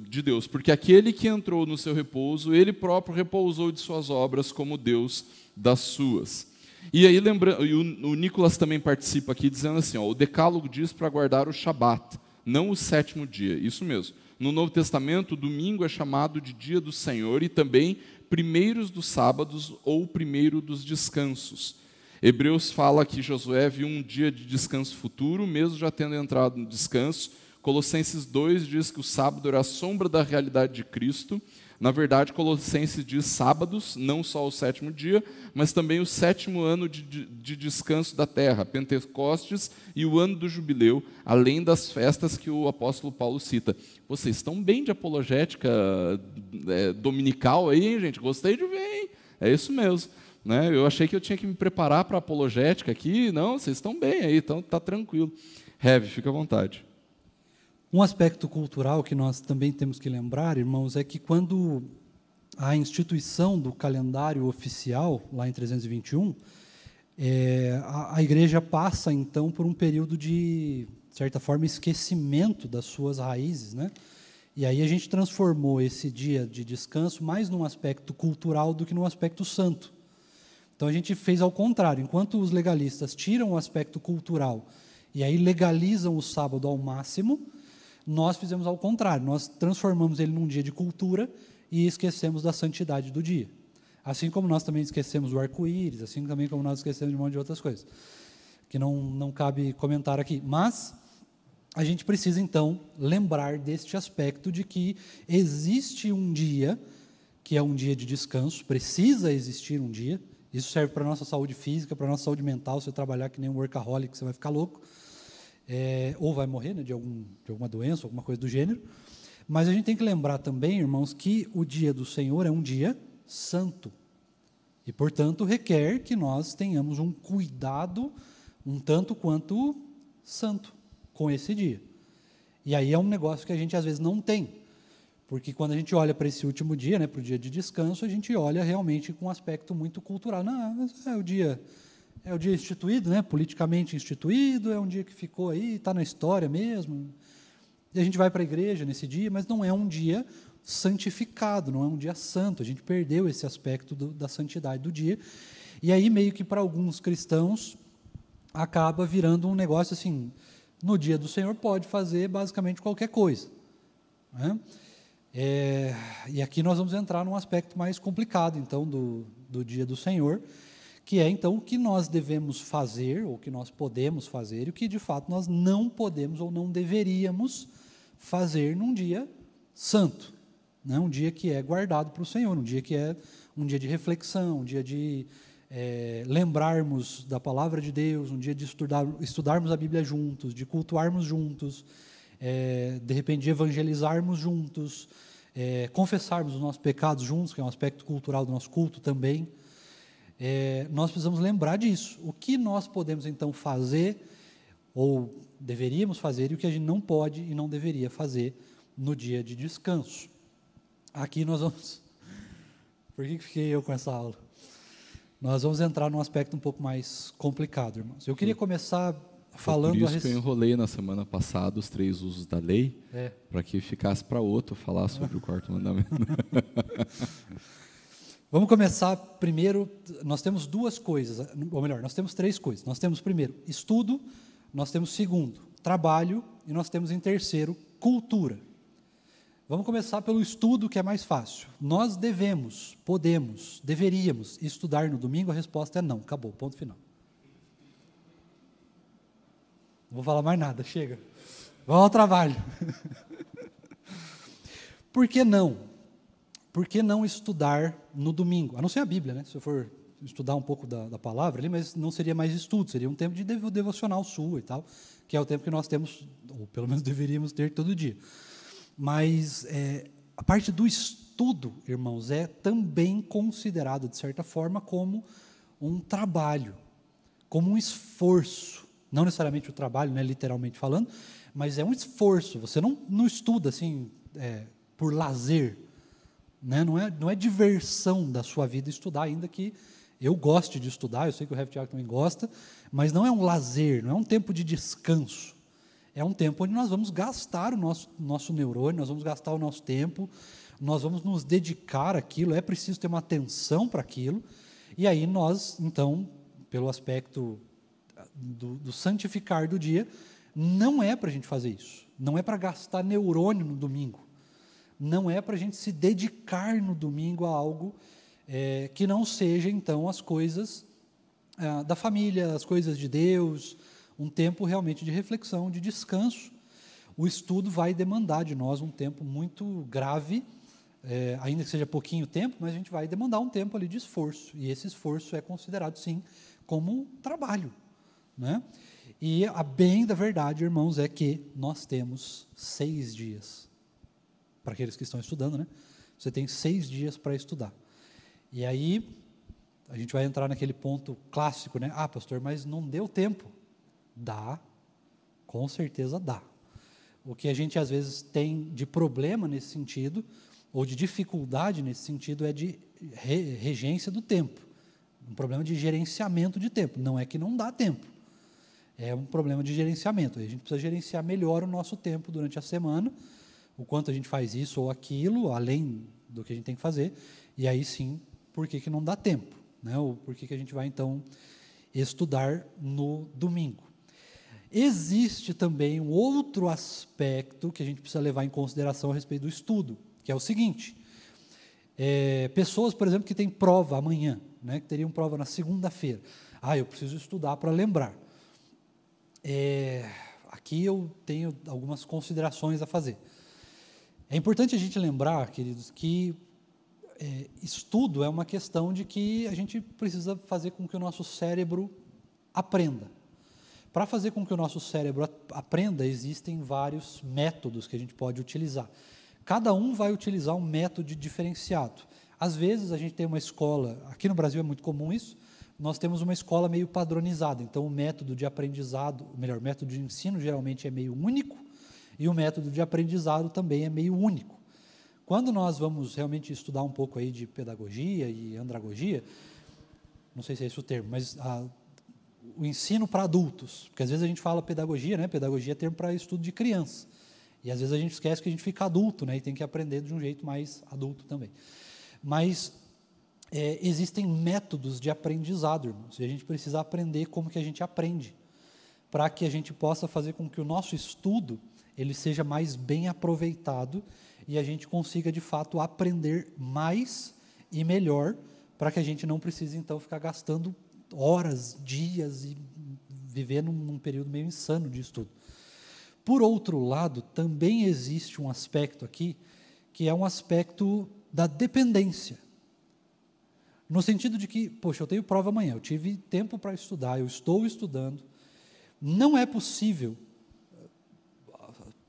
de Deus, porque aquele que entrou no seu repouso, ele próprio repousou de suas obras como Deus das suas. E aí, lembrando, o Nicolas também participa aqui, dizendo assim, o decálogo diz para guardar o Shabat, não o sétimo dia, isso mesmo. No Novo Testamento, o domingo é chamado de dia do Senhor e também primeiros dos sábados ou primeiro dos descansos. Hebreus fala que Josué viu um dia de descanso futuro, mesmo já tendo entrado no descanso. Colossenses 2 diz que o sábado era a sombra da realidade de Cristo. Na verdade, Colossenses diz sábados, não só o sétimo dia, mas também o sétimo ano de descanso da terra, Pentecostes e o ano do jubileu, além das festas que o apóstolo Paulo cita. Vocês estão bem de apologética dominical aí, hein, gente? Gostei de ver, hein? É isso mesmo. Né? Eu achei que eu tinha que me preparar para a apologética aqui. Não, vocês estão bem aí, então está tranquilo. Rev, fica à vontade.
Um aspecto cultural que nós também temos que lembrar, irmãos, é que quando a instituição do calendário oficial, lá em 321, a igreja passa, então, por um período de certa forma, esquecimento das suas raízes, né? E aí a gente transformou esse dia de descanso mais num aspecto cultural do que num aspecto santo. Então a gente fez ao contrário. Enquanto os legalistas tiram o aspecto cultural e aí legalizam o sábado ao máximo, nós fizemos ao contrário. Nós transformamos ele num dia de cultura e esquecemos da santidade do dia. Assim como nós também esquecemos o arco-íris, assim também como nós esquecemos de um monte de outras coisas, que não cabe comentar aqui. Mas a gente precisa, então, lembrar deste aspecto de que existe um dia, que é um dia de descanso, precisa existir um dia. Isso serve para a nossa saúde física, para a nossa saúde mental. Se você trabalhar que nem um workaholic, você vai ficar louco. Ou vai morrer, né, de alguma doença, alguma coisa do gênero. Mas a gente tem que lembrar também, irmãos, que o dia do Senhor é um dia santo. E, portanto, requer que nós tenhamos um cuidado um tanto quanto santo com esse dia. E aí é um negócio que a gente, às vezes, não tem. Porque quando a gente olha para esse último dia, né, para o dia de descanso, a gente olha realmente com um aspecto muito cultural. Não, mas é o dia instituído, né, politicamente instituído, é um dia que ficou aí, está na história mesmo. E a gente vai para a igreja nesse dia, mas não é um dia santificado, não é um dia santo. A gente perdeu esse aspecto da santidade do dia. E aí, meio que para alguns cristãos, acaba virando um negócio assim, no dia do Senhor pode fazer basicamente qualquer coisa, né? E aqui nós vamos entrar num aspecto mais complicado, então, do dia do Senhor, que é, então, o que nós devemos fazer, ou o que nós podemos fazer, e o que, de fato, nós não podemos ou não deveríamos fazer num dia santo, né? Um dia que é guardado para o Senhor, um dia que é um dia de reflexão, um dia de lembrarmos da palavra de Deus, um dia de estudarmos a Bíblia juntos, de cultuarmos juntos, de repente de evangelizarmos juntos, confessarmos os nossos pecados juntos, que é um aspecto cultural do nosso culto também. Nós precisamos lembrar disso. O que nós podemos, então, fazer, ou deveríamos fazer, e o que a gente não pode e não deveria fazer no dia de descanso. Aqui nós vamos... Por que fiquei eu com essa aula? Nós vamos entrar num aspecto um pouco mais complicado, irmãos. Eu queria começar falando...
Por isso que eu enrolei na semana passada os 3 usos da lei, para que ficasse para outro falar sobre o 4º mandamento.
Vamos começar primeiro, nós temos 2 coisas, ou melhor, nós temos 3 coisas. Nós temos primeiro, estudo, nós temos segundo, trabalho, e nós temos em terceiro, cultura. Vamos começar pelo estudo, que é mais fácil. Nós devemos, podemos, deveríamos estudar no domingo? A resposta é não. Acabou, ponto final. Não vou falar mais nada, chega. Vamos ao trabalho. Por que não? Por que não estudar no domingo? A não ser a Bíblia, né? Se eu for estudar um pouco da palavra ali, mas não seria mais estudo, seria um tempo de devocional sua e tal, que é o tempo que nós temos, ou pelo menos deveríamos ter todo dia. Mas a parte do estudo, irmãos, é também considerado, de certa forma, como um trabalho, como um esforço. Não necessariamente o trabalho, né, literalmente falando, mas é um esforço. Você não estuda assim por lazer, né? Não é diversão da sua vida estudar, ainda que eu goste de estudar, eu sei que o Rev Tiago também gosta, mas não é um lazer, não é um tempo de descanso. É um tempo onde nós vamos gastar o nosso neurônio, nós vamos gastar o nosso tempo, nós vamos nos dedicar àquilo, é preciso ter uma atenção para aquilo, e aí nós, então, pelo aspecto do santificar do dia, não é para a gente fazer isso, não é para gastar neurônio no domingo, não é para a gente se dedicar no domingo a algo que não seja, então, as coisas da família, as coisas de Deus, um tempo realmente de reflexão, de descanso. O estudo vai demandar de nós um tempo muito grave, ainda que seja pouquinho tempo, mas a gente vai demandar um tempo ali de esforço, e esse esforço é considerado, sim, como trabalho, né? E a bem da verdade, irmãos, é que nós temos 6 dias, para aqueles que estão estudando, né? Você tem 6 dias para estudar. E aí, a gente vai entrar naquele ponto clássico, né? Ah, pastor, mas não deu tempo. Dá, com certeza dá. O que a gente às vezes tem de problema nesse sentido, ou de dificuldade nesse sentido, é de regência do tempo. Um problema de gerenciamento de tempo. Não é que não dá tempo. É um problema de gerenciamento. A gente precisa gerenciar melhor o nosso tempo durante a semana, o quanto a gente faz isso ou aquilo, além do que a gente tem que fazer, e aí sim, por que não dá tempo, né? Ou por que a gente vai, então, estudar no domingo. Existe também um outro aspecto que a gente precisa levar em consideração a respeito do estudo, que é o seguinte: pessoas, por exemplo, que têm prova amanhã, né, que teriam prova na segunda-feira. Ah, eu preciso estudar para lembrar. Aqui eu tenho algumas considerações a fazer. É importante a gente lembrar, queridos, que estudo é uma questão de que a gente precisa fazer com que o nosso cérebro aprenda. Para fazer com que o nosso cérebro aprenda, existem vários métodos que a gente pode utilizar. Cada um vai utilizar um método diferenciado. Às vezes a gente tem uma escola, aqui no Brasil é muito comum isso, nós temos uma escola meio padronizada, então o método de aprendizado, o método de ensino geralmente é meio único, e o método de aprendizado também é meio único. Quando nós vamos realmente estudar um pouco aí de pedagogia e andragogia, não sei se é esse o termo, mas o ensino para adultos, porque às vezes a gente fala pedagogia, né? Pedagogia é termo para estudo de criança, e às vezes a gente esquece que a gente fica adulto, né? E tem que aprender de um jeito mais adulto também. Mas existem métodos de aprendizado, irmãos, e a gente precisa aprender como que a gente aprende, para que a gente possa fazer com que o nosso estudo ele seja mais bem aproveitado e a gente consiga, de fato, aprender mais e melhor, para que a gente não precise, então, ficar gastando horas, dias e viver num período meio insano de estudo. Por outro lado, também existe um aspecto aqui, que é um aspecto da dependência. No sentido de que, poxa, eu tenho prova amanhã, eu tive tempo para estudar, eu estou estudando, não é possível,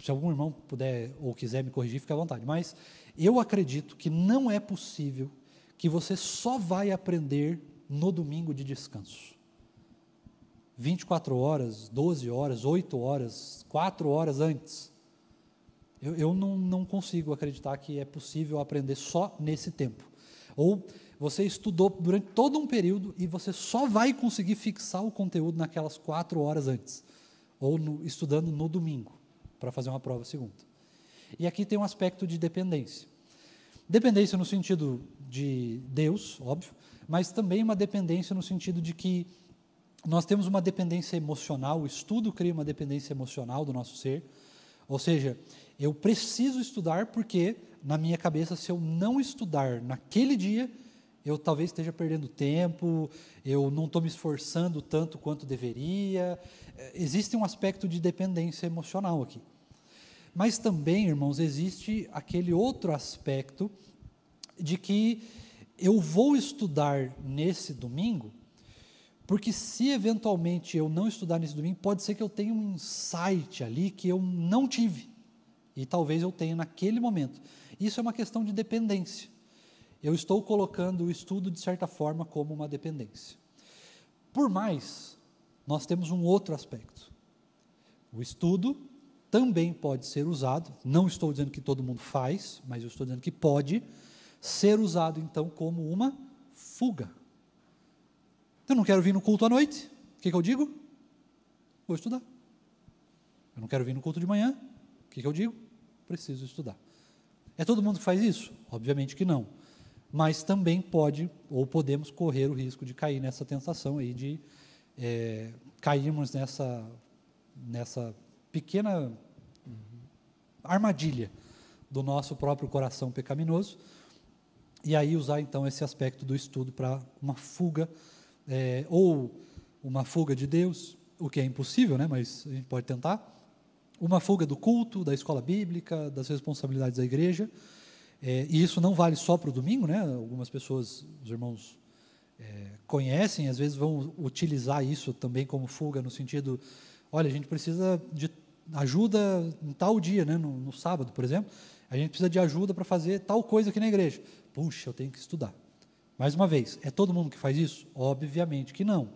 se algum irmão puder ou quiser me corrigir, fique à vontade, mas eu acredito que não é possível que você só vai aprender no domingo de descanso. 24 horas, 12 horas, 8 horas, 4 horas antes. Eu não consigo acreditar que é possível aprender só nesse tempo. Ou você estudou durante todo um período e você só vai conseguir fixar o conteúdo naquelas 4 horas antes. Ou estudando no domingo, para fazer uma prova segunda. E aqui tem um aspecto de dependência. Dependência no sentido de Deus, óbvio, mas também uma dependência no sentido de que nós temos uma dependência emocional, o estudo cria uma dependência emocional do nosso ser, ou seja, eu preciso estudar porque, na minha cabeça, se eu não estudar naquele dia, eu talvez esteja perdendo tempo, eu não estou me esforçando tanto quanto deveria. Existe um aspecto de dependência emocional aqui. Mas também, irmãos, existe aquele outro aspecto de que eu vou estudar nesse domingo, porque se eventualmente eu não estudar nesse domingo, pode ser que eu tenha um insight ali que eu não tive, e talvez eu tenha naquele momento. Isso é uma questão de dependência. Eu estou colocando o estudo, de certa forma, como uma dependência. Por mais, nós temos um outro aspecto. O estudo também pode ser usado, não estou dizendo que todo mundo faz, mas eu estou dizendo que pode ser usado, então, como uma fuga. Eu não quero vir no culto à noite, o que eu digo? Vou estudar. Eu não quero vir no culto de manhã, o que eu digo? Preciso estudar. É todo mundo que faz isso? Obviamente que não. Mas também pode, ou podemos correr o risco de cair nessa tentação aí, de cairmos nessa pequena armadilha do nosso próprio coração pecaminoso, e aí usar então esse aspecto do estudo para uma fuga, ou uma fuga de Deus, o que é impossível, né? Mas a gente pode tentar, uma fuga do culto, da escola bíblica, das responsabilidades da igreja. E isso não vale só para o domingo, né? Algumas pessoas, os irmãos conhecem, às vezes vão utilizar isso também como fuga, no sentido, olha, a gente precisa de ajuda em tal dia, né? No sábado, por exemplo, a gente precisa de ajuda para fazer tal coisa aqui na igreja. Puxa, eu tenho que estudar. Mais uma vez, é todo mundo que faz isso? Obviamente que não,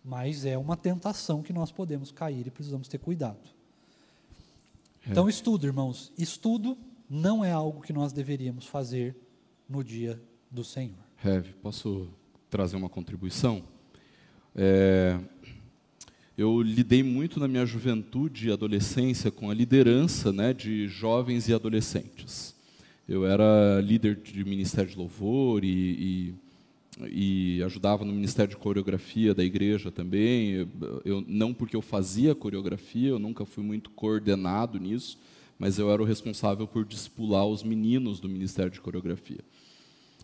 mas é uma tentação que nós podemos cair e precisamos ter cuidado. Então, estudo, irmãos, estudo não é algo que nós deveríamos fazer no dia do Senhor.
Rev, posso trazer uma contribuição? Eu lidei muito na minha juventude e adolescência com a liderança, né, de jovens e adolescentes. Eu era líder de ministério de louvor e ajudava no ministério de coreografia da igreja também. Não porque eu fazia coreografia, eu nunca fui muito coordenado nisso, mas eu era o responsável por discipular os meninos do Ministério de Coreografia.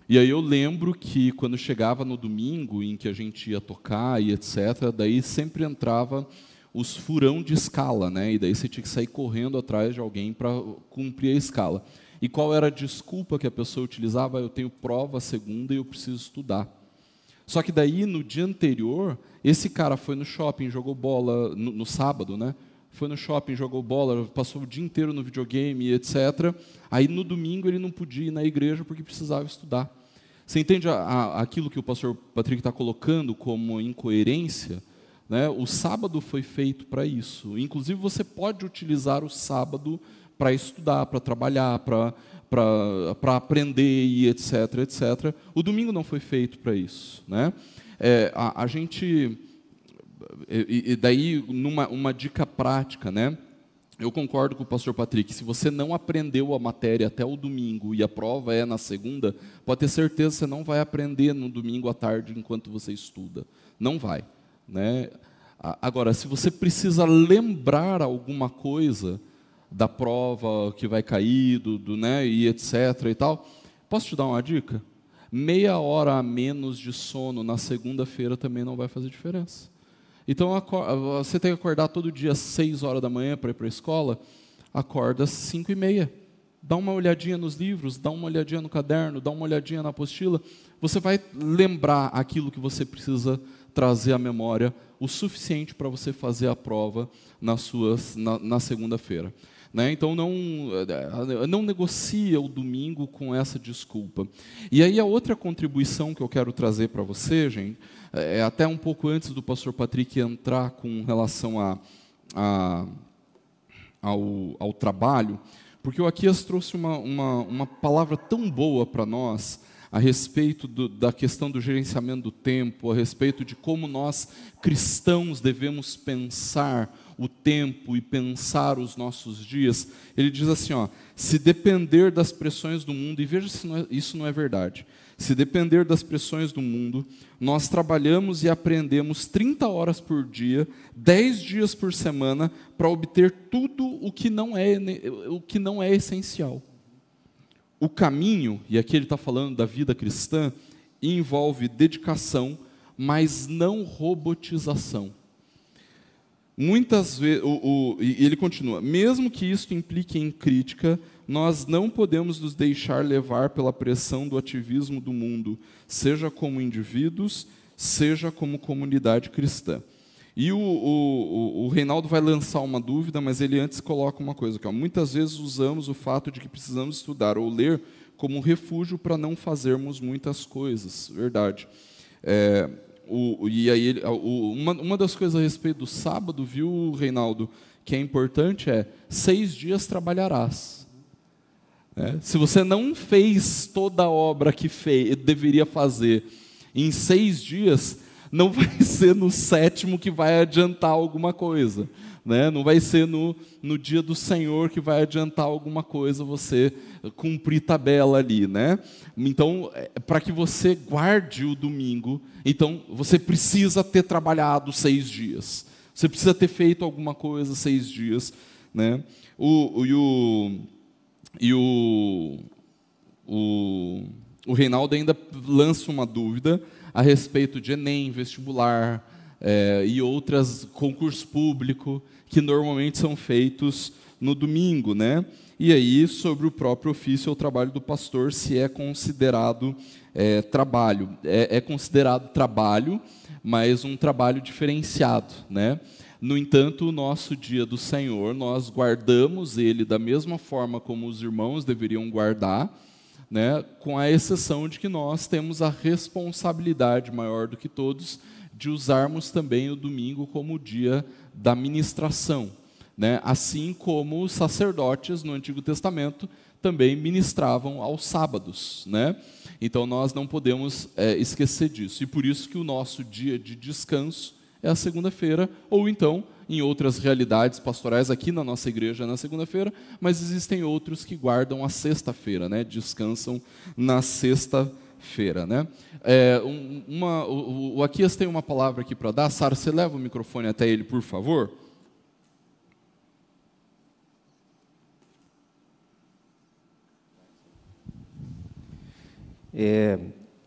E aí eu lembro que quando chegava no domingo, em que a gente ia tocar e etc., daí sempre entrava os furão de escala, né? E daí você tinha que sair correndo atrás de alguém para cumprir a escala. E qual era a desculpa que a pessoa utilizava? Eu tenho prova segunda e eu preciso estudar. Só que daí, no dia anterior, esse cara foi no shopping, jogou bola, no sábado, né? Foi no shopping, jogou bola, passou o dia inteiro no videogame, etc. Aí, no domingo, ele não podia ir na igreja porque precisava estudar. Você entende aquilo que o pastor Patrick está colocando como incoerência? Né? O sábado foi feito para isso. Inclusive, você pode utilizar o sábado para estudar, para trabalhar, para aprender, e etc, etc. O domingo não foi feito para isso. Né? A gente... E daí, uma dica prática, né? Eu concordo com o pastor Patrick, se você não aprendeu a matéria até o domingo e a prova é na segunda, pode ter certeza que você não vai aprender no domingo à tarde enquanto você estuda. Não vai. Né? Agora, se você precisa lembrar alguma coisa da prova que vai cair, né, e etc. e tal, posso te dar uma dica? Meia hora a menos de sono na segunda-feira também não vai fazer diferença. Então, você tem que acordar todo dia às 6 horas da manhã para ir para a escola, acorda às 5h30. Dá uma olhadinha nos livros, dá uma olhadinha no caderno, dá uma olhadinha na apostila. Você vai lembrar aquilo que você precisa trazer à memória, o suficiente para você fazer a prova na segunda-feira. Né? Então, não negocia o domingo com essa desculpa. E aí, a outra contribuição que eu quero trazer para você, gente, é até um pouco antes do pastor Patrick entrar com relação ao trabalho, porque o Aquias trouxe uma palavra tão boa para nós a respeito da questão do gerenciamento do tempo, a respeito de como nós, cristãos, devemos pensar o tempo e pensar os nossos dias, ele diz assim, ó, se depender das pressões do mundo, e veja se isso não é verdade, se depender das pressões do mundo, nós trabalhamos e aprendemos 30 horas por dia, 10 dias por semana, para obter tudo o que não é essencial. O caminho, e aqui ele está falando da vida cristã, envolve dedicação, mas não robotização. Muitas vezes, e ele continua, mesmo que isso implique em crítica, nós não podemos nos deixar levar pela pressão do ativismo do mundo, seja como indivíduos, seja como comunidade cristã. E o Reinaldo vai lançar uma dúvida, mas ele antes coloca uma coisa, que ó, muitas vezes usamos o fato de que precisamos estudar ou ler como refúgio para não fazermos muitas coisas, verdade. E aí, uma das coisas a respeito do sábado, viu, Reinaldo, que é importante 6 dias trabalharás. Se você não fez toda a obra que deveria fazer em 6 dias, não vai ser no 7º que vai adiantar alguma coisa. Não vai ser no dia do Senhor que vai adiantar alguma coisa você cumprir tabela ali. Então, para que você guarde o domingo, então você precisa ter trabalhado 6 dias. Você precisa ter feito alguma coisa 6 dias. O Reinaldo ainda lança uma dúvida a respeito de Enem, vestibular e outros concursos públicos que normalmente são feitos no domingo, E aí, sobre o próprio ofício ou trabalho do pastor, se é considerado trabalho. É considerado trabalho, mas um trabalho diferenciado, No entanto, o nosso dia do Senhor, nós guardamos ele da mesma forma como os irmãos deveriam guardar, com a exceção de que nós temos a responsabilidade maior do que todos de usarmos também o domingo como o dia da ministração, assim como os sacerdotes no Antigo Testamento também ministravam aos sábados, Então nós não podemos esquecer disso, e por isso que o nosso dia de descanso é a segunda-feira, ou então, em outras realidades pastorais, aqui na nossa igreja é na segunda-feira, mas existem outros que guardam a sexta-feira, descansam na sexta-feira. O Aquias tem uma palavra aqui para dar. Sara, você leva o microfone até ele, por favor?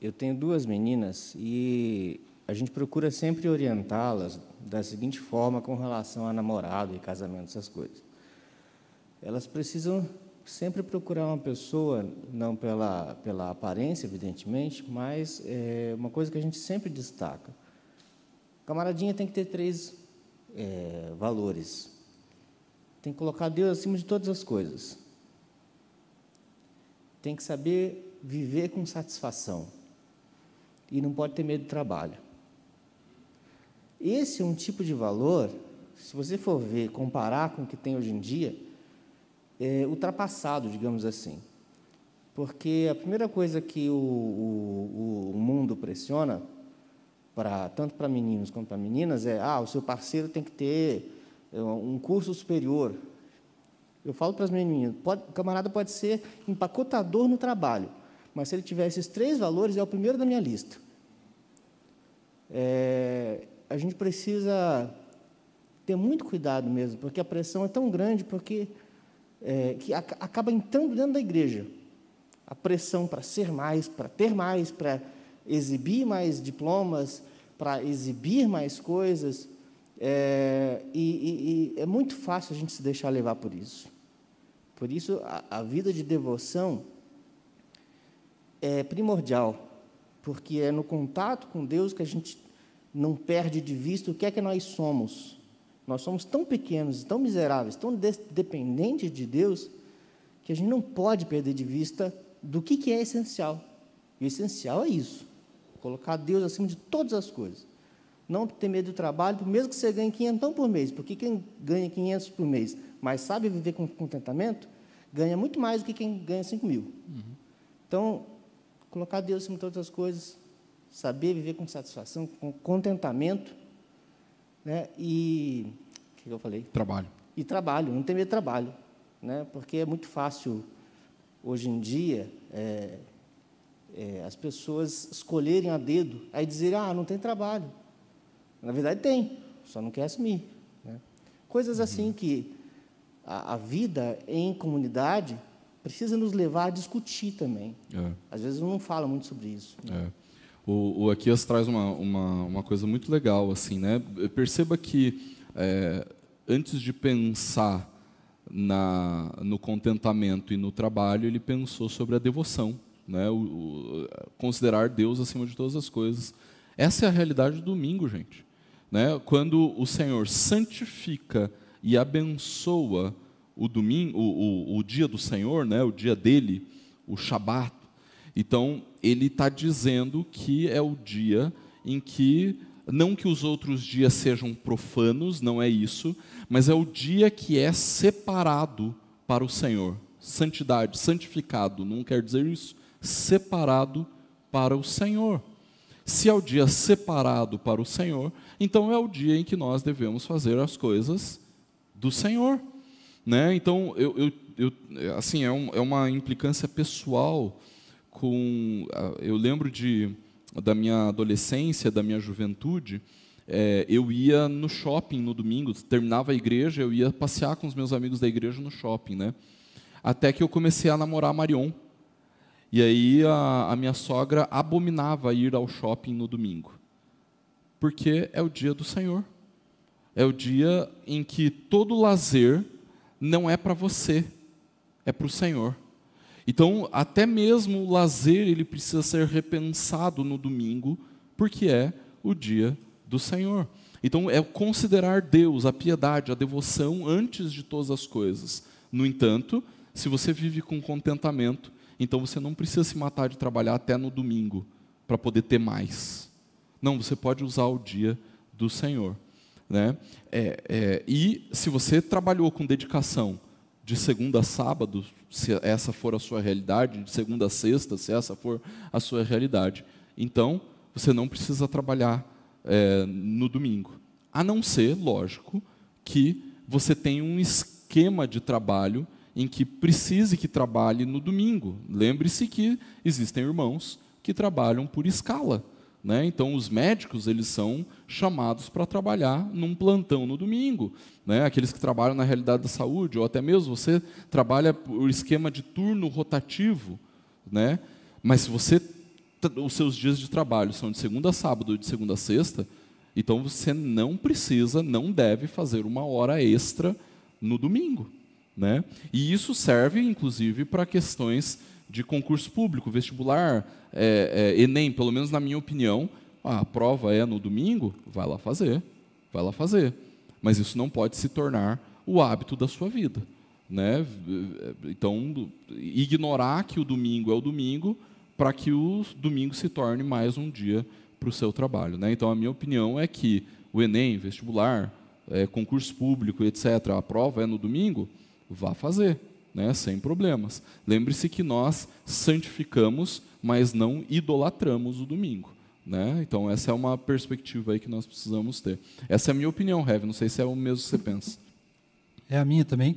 Eu tenho 2 meninas e a gente procura sempre orientá-las da seguinte forma com relação a namorado e casamento, essas coisas. Elas precisam sempre procurar uma pessoa, não pela aparência, evidentemente, mas uma coisa que a gente sempre destaca. Camaradinha tem que ter 3 valores. Tem que colocar Deus acima de todas as coisas. Tem que saber viver com satisfação. E não pode ter medo do trabalho. Esse é um tipo de valor, se você for ver, comparar com o que tem hoje em dia, ultrapassado, digamos assim. Porque a primeira coisa que o mundo pressiona, tanto para meninos quanto para meninas, o seu parceiro tem que ter um curso superior. Eu falo para as meninas, o camarada pode ser empacotador no trabalho, mas se ele tiver esses 3 valores, é o primeiro da minha lista. A gente precisa ter muito cuidado mesmo, porque a pressão é tão grande, porque que acaba entrando dentro da igreja. A pressão para ser mais, para ter mais, para exibir mais diplomas, para exibir mais coisas, e é muito fácil a gente se deixar levar por isso. Por isso, a vida de devoção é primordial, porque é no contato com Deus que a gente não perde de vista o que é que nós somos. Nós somos tão pequenos, tão miseráveis, tão dependentes de Deus, que a gente não pode perder de vista do que é essencial. E o essencial é isso, colocar Deus acima de todas as coisas. Não ter medo do trabalho, mesmo que você ganhe 500 por mês, porque quem ganha 500 por mês, mas sabe viver com contentamento, ganha muito mais do que quem ganha 5.000. Então, colocar Deus acima de todas as coisas, saber viver com satisfação, com contentamento, e que eu falei?
Trabalho.
E trabalho, não tem medo de trabalho, né? Porque é muito fácil, hoje em dia, as pessoas escolherem a dedo, aí dizerem, não tem trabalho. Na verdade tem, só não quer assumir, né? Coisas assim que a vida em comunidade precisa nos levar a discutir também. Às vezes não fala muito sobre isso, né?
O Aquias traz uma coisa muito legal, assim, né? Perceba que antes de pensar no contentamento e no trabalho, ele pensou sobre a devoção, né? Considerar Deus acima de todas as coisas. Essa é a realidade do domingo, gente, né? Quando o Senhor santifica e abençoa o domingo, o dia do Senhor, né? O dia dele, o Shabat. Então, ele está dizendo que é o dia em que, não que os outros dias sejam profanos, não é isso, mas é o dia que é separado para o Senhor. Santidade, santificado, não quer dizer isso, separado para o Senhor. Se é o dia separado para o Senhor, então é o dia em que nós devemos fazer as coisas do Senhor, né? Então, assim, é uma implicância pessoal. Eu lembro da minha adolescência, da minha juventude, eu ia no shopping no domingo, terminava a igreja, eu ia passear com os meus amigos da igreja no shopping, né? Até que eu comecei a namorar a Marion. E aí a minha sogra abominava ir ao shopping no domingo, porque é o dia do Senhor. É o dia em que todo lazer não é para você, é para o Senhor. Então, até mesmo o lazer, ele precisa ser repensado no domingo, porque é o dia do Senhor. Então, é considerar Deus, a piedade, a devoção, antes de todas as coisas. No entanto, se você vive com contentamento, então você não precisa se matar de trabalhar até no domingo, para poder ter mais. Não, você pode usar o dia do Senhor, né? E se você trabalhou com dedicação, de segunda a sábado, se essa for a sua realidade, de segunda a sexta, se essa for a sua realidade, então você não precisa trabalhar no domingo. A não ser, lógico, que você tenha um esquema de trabalho em que precise que trabalhe no domingo. Lembre-se que existem irmãos que trabalham por escala, né? Então, os médicos, eles são chamados para trabalhar num plantão no domingo, né? Aqueles que trabalham na realidade da saúde, ou até mesmo você trabalha por esquema de turno rotativo, né? Mas se os seus dias de trabalho são de segunda a sábado ou de segunda a sexta, então você não precisa, não deve fazer uma hora extra no domingo, né? E isso serve, inclusive, para questões de concurso público, vestibular, Enem, pelo menos na minha opinião, a prova é no domingo, vai lá fazer. Mas isso não pode se tornar o hábito da sua vida, né? Então, ignorar que o domingo é o domingo, para que o domingo se torne mais um dia para o seu trabalho, né? Então, a minha opinião é que o Enem, vestibular, concurso público, etc., a prova é no domingo, vá fazer, né, sem problemas. Lembre-se que nós santificamos, mas não idolatramos o domingo, né? Então, essa é uma perspectiva aí que nós precisamos ter. Essa é a minha opinião, Rev, não sei se é o mesmo que você pensa.
É a minha também,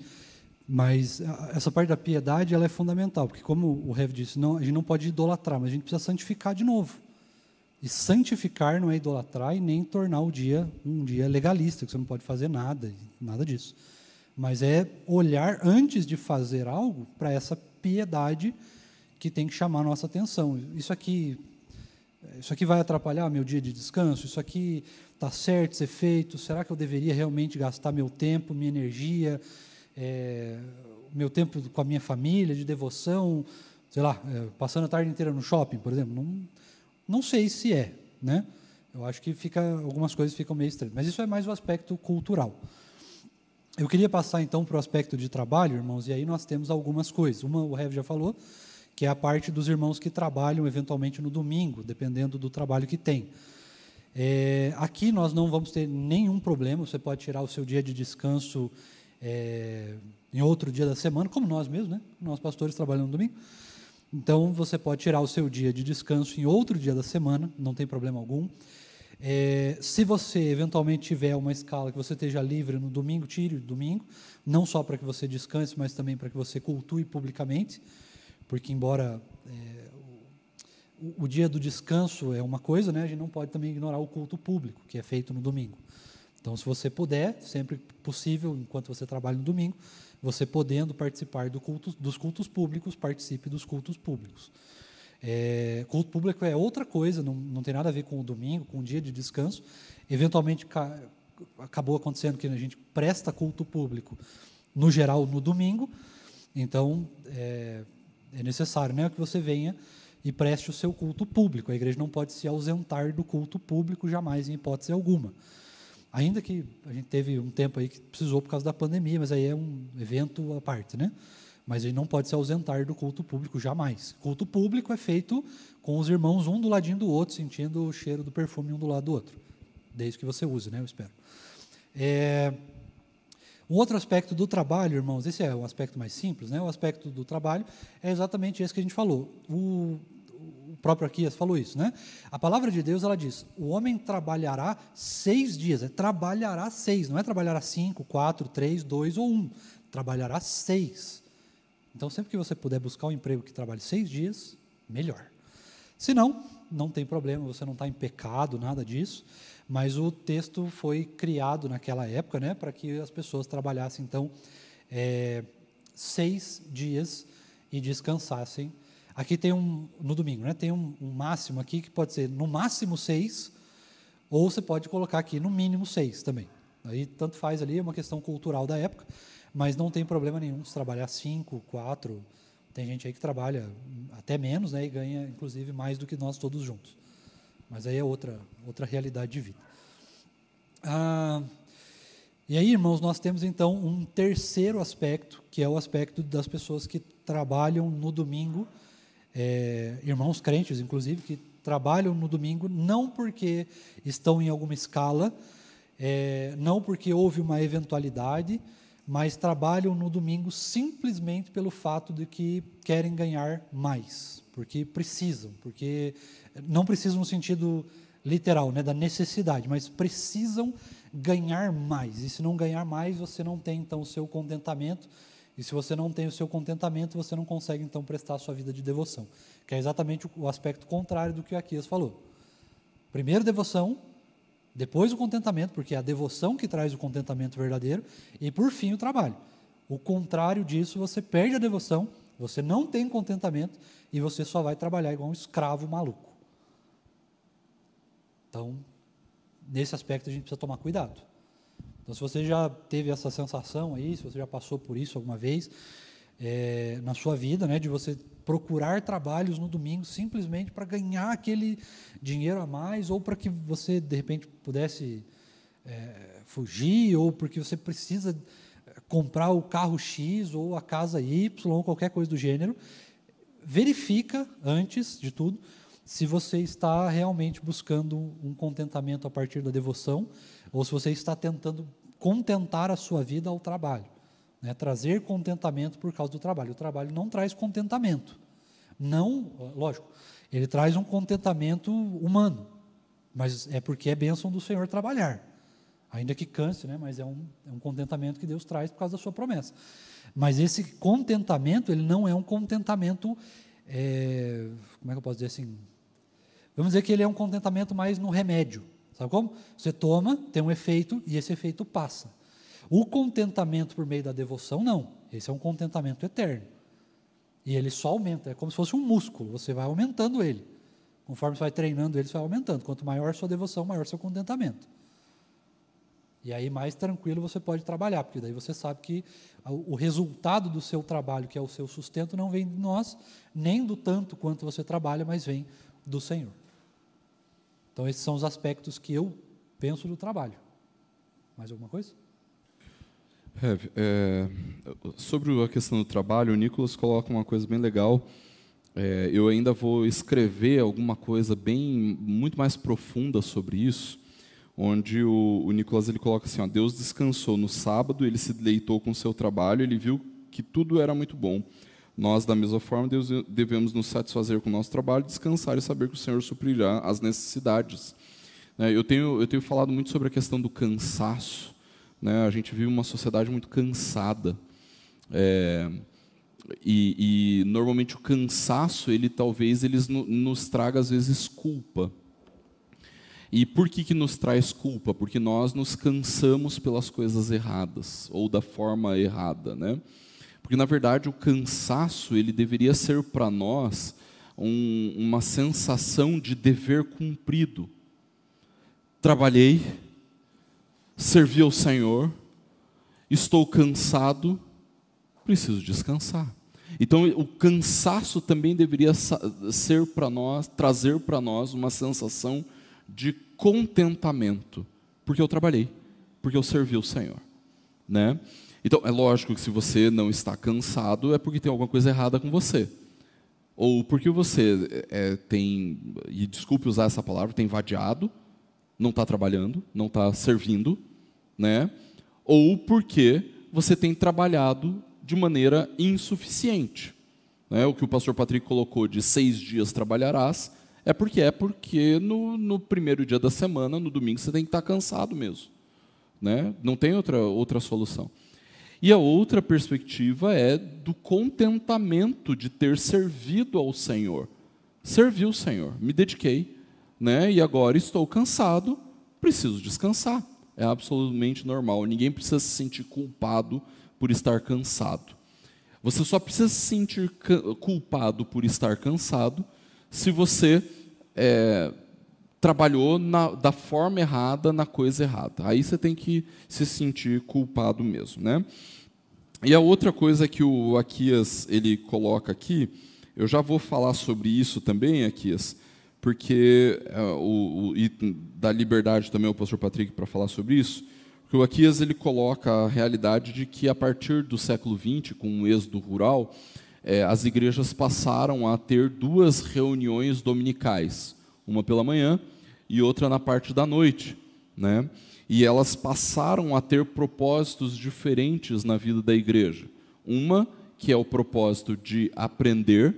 mas essa parte da piedade ela é fundamental, porque como o Rev disse, a gente não pode idolatrar, mas a gente precisa santificar de novo. E santificar não é idolatrar e nem tornar o dia um dia legalista, que você não pode fazer nada disso. Mas é olhar antes de fazer algo para essa piedade que tem que chamar a nossa atenção. Isso aqui vai atrapalhar meu dia de descanso? Isso aqui está certo ser feito? Será que eu deveria realmente gastar meu tempo, minha energia, meu tempo com a minha família, de devoção, sei lá, passando a tarde inteira no shopping, por exemplo? Não sei se né? Eu acho que algumas coisas ficam meio estranhas. Mas isso é mais o aspecto cultural. Eu queria passar, então, para o aspecto de trabalho, irmãos, e aí nós temos algumas coisas. Uma, o Rev já falou, que é a parte dos irmãos que trabalham, eventualmente, no domingo, dependendo do trabalho que tem. Aqui nós não vamos ter nenhum problema, você pode tirar o seu dia de descanso em outro dia da semana, como nós mesmos, né? Nós, pastores, trabalhamos no domingo. Então, você pode tirar o seu dia de descanso em outro dia da semana, não tem problema algum. Se você eventualmente tiver uma escala que você esteja livre no domingo, tire o domingo, não só para que você descanse, mas também para que você cultue publicamente, porque embora o dia do descanso é uma coisa, né, a gente não pode também ignorar o culto público, que é feito no domingo. Então, se você puder, sempre possível, enquanto você trabalha no domingo, você podendo participar dos cultos públicos, participe dos cultos públicos. Culto público é outra coisa, não tem nada a ver com o domingo, com o dia de descanso. Eventualmente, acabou acontecendo que a gente presta culto público, no geral, no domingo. Então, é necessário, né, que você venha e preste o seu culto público. A igreja não pode se ausentar do culto público jamais, em hipótese alguma. Ainda que a gente teve um tempo aí que precisou por causa da pandemia, mas aí é um evento à parte, né? Mas ele não pode se ausentar do culto público jamais. Culto público é feito com os irmãos um do ladinho do outro, sentindo o cheiro do perfume um do lado do outro. Desde que você use, né? Eu espero. Um outro aspecto do trabalho, irmãos, esse é o aspecto mais simples, né? O aspecto do trabalho é exatamente esse que a gente falou. O próprio Aquias falou isso, né? A palavra de Deus, ela diz, o homem trabalhará 6 dias, trabalhará 6, não é trabalhará 5, 4, 3, 2 ou 1, trabalhará 6. Então, sempre que você puder buscar um emprego que trabalhe 6 dias, melhor. Se não, não tem problema, você não está em pecado, nada disso, mas o texto foi criado naquela época, né, para que as pessoas trabalhassem, então, 6 dias e descansassem. Aqui tem no domingo, né, tem um máximo aqui que pode ser no máximo 6, ou você pode colocar aqui no mínimo 6 também. Aí tanto faz ali, é uma questão cultural da época, mas não tem problema nenhum se trabalhar 5, 4. Tem gente aí que trabalha até menos, né, e ganha, inclusive, mais do que nós todos juntos. Mas aí é outra realidade de vida. E aí, irmãos, nós temos, então, um terceiro aspecto, que é o aspecto das pessoas que trabalham no domingo, irmãos crentes, inclusive, que trabalham no domingo não porque estão em alguma escala, não porque houve uma eventualidade, mas trabalham no domingo simplesmente pelo fato de que querem ganhar mais, porque precisam, porque não precisam no sentido literal, né, da necessidade, mas precisam ganhar mais, e se não ganhar mais, você não tem, então, o seu contentamento, e se você não tem o seu contentamento, você não consegue, então, prestar a sua vida de devoção, que é exatamente o aspecto contrário do que o Aquias falou. Primeiro devoção, depois o contentamento, porque é a devoção que traz o contentamento verdadeiro, e por fim o trabalho. O contrário disso, você perde a devoção, você não tem contentamento, e você só vai trabalhar igual um escravo maluco. Então, nesse aspecto a gente precisa tomar cuidado. Então, se você já teve essa sensação aí, se você já passou por isso alguma vez na sua vida, né, de você procurar trabalhos no domingo simplesmente para ganhar aquele dinheiro a mais, ou para que você, de repente, pudesse fugir, ou porque você precisa comprar o carro X ou a casa Y, ou qualquer coisa do gênero, verifica, antes de tudo, se você está realmente buscando um contentamento a partir da devoção, ou se você está tentando contentar a sua vida ao trabalho, né? Trazer contentamento por causa do trabalho. O trabalho não traz contentamento. Não, lógico, ele traz um contentamento humano, mas é porque é bênção do Senhor trabalhar. Ainda que canse, né? Mas é um contentamento que Deus traz por causa da sua promessa. Mas esse contentamento, ele não é um contentamento, como é que eu posso dizer assim? Vamos dizer que ele é um contentamento mais no remédio. Sabe como? Você toma, tem um efeito, e esse efeito passa. O contentamento por meio da devoção, não. Esse é um contentamento eterno. E ele só aumenta, é como se fosse um músculo, você vai aumentando ele. Conforme você vai treinando ele, você vai aumentando. Quanto maior a sua devoção, maior o seu contentamento. E aí mais tranquilo você pode trabalhar, porque daí você sabe que o resultado do seu trabalho, que é o seu sustento, não vem de nós, nem do tanto quanto você trabalha, mas vem do Senhor. Então, esses são os aspectos que eu penso do trabalho. Mais alguma coisa?
Sobre a questão do trabalho, o Nicolas coloca uma coisa bem legal. Eu ainda vou escrever alguma coisa muito mais profunda sobre isso, onde o Nicolas ele coloca assim, Deus descansou no sábado, ele se deleitou com o seu trabalho, ele viu que tudo era muito bom. Nós, da mesma forma, devemos nos satisfazer com o nosso trabalho, descansar e saber que o Senhor suprirá as necessidades. Eu tenho falado muito sobre a questão do cansaço, né? A gente vive uma sociedade muito cansada. E normalmente o cansaço, talvez nos traga às vezes culpa. E por que nos traz culpa? Porque nós nos cansamos pelas coisas erradas, ou da forma errada, né? Porque, na verdade, o cansaço, ele deveria ser para nós uma sensação de dever cumprido. Trabalhei, servi ao Senhor, estou cansado, preciso descansar. Então, o cansaço também deveria ser para nós, trazer para nós uma sensação de contentamento, porque eu trabalhei, porque eu servi o Senhor, né? Então, é lógico que se você não está cansado, é porque tem alguma coisa errada com você. Ou porque você tem, e desculpe usar essa palavra, tem vadiado, não está trabalhando, não está servindo, né? Ou porque você tem trabalhado de maneira insuficiente. Né? O que o pastor Patrick colocou de 6 dias trabalharás, é porque no primeiro dia da semana, no domingo, você tem que estar cansado mesmo. Né? Não tem outra solução. E a outra perspectiva é do contentamento de ter servido ao Senhor. Servi o Senhor, me dediquei, né? E agora estou cansado, preciso descansar. É absolutamente normal, ninguém precisa se sentir culpado por estar cansado. Você só precisa se sentir culpado por estar cansado se você trabalhou da forma errada, na coisa errada. Aí você tem que se sentir culpado mesmo, né? E a outra coisa que o Aquias ele coloca aqui, eu já vou falar sobre isso também, Aquias, porque e dá liberdade também ao pastor Patrick para falar sobre isso, porque o Aquias ele coloca a realidade de que a partir do século XX, com o êxodo rural, as igrejas passaram a ter 2 reuniões dominicais, uma pela manhã e outra na parte da noite, né? E elas passaram a ter propósitos diferentes na vida da igreja. Uma que é o propósito de aprender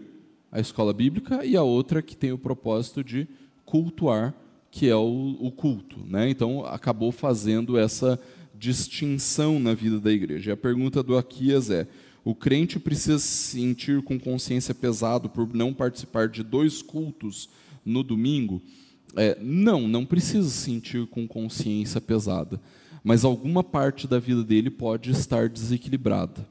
a escola bíblica e a outra que tem o propósito de cultuar, que é o culto, né? Então acabou fazendo essa distinção na vida da igreja. E a pergunta do Aquias é: o crente precisa se sentir com consciência pesado por não participar de 2 cultos no domingo? Não precisa se sentir com consciência pesada, mas alguma parte da vida dele pode estar desequilibrada.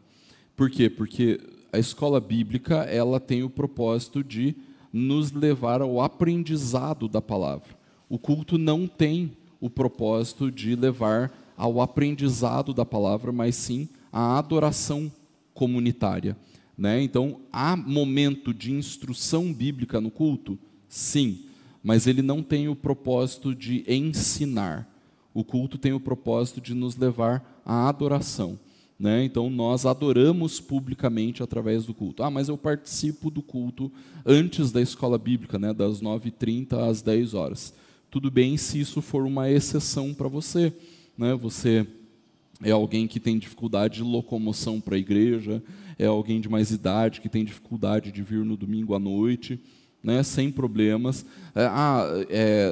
Por quê? Porque a escola bíblica ela tem o propósito de nos levar ao aprendizado da palavra. O culto não tem o propósito de levar ao aprendizado da palavra, mas sim à adoração comunitária, né? Então, há momento de instrução bíblica no culto? Sim, mas ele não tem o propósito de ensinar. O culto tem o propósito de nos levar à adoração, né? Então, nós adoramos publicamente através do culto. Mas eu participo do culto antes da escola bíblica, né? Das 9h30 às 10 horas. Tudo bem se isso for uma exceção para você, né? Você é alguém que tem dificuldade de locomoção para a igreja, é alguém de mais idade que tem dificuldade de vir no domingo à noite, né, sem problemas.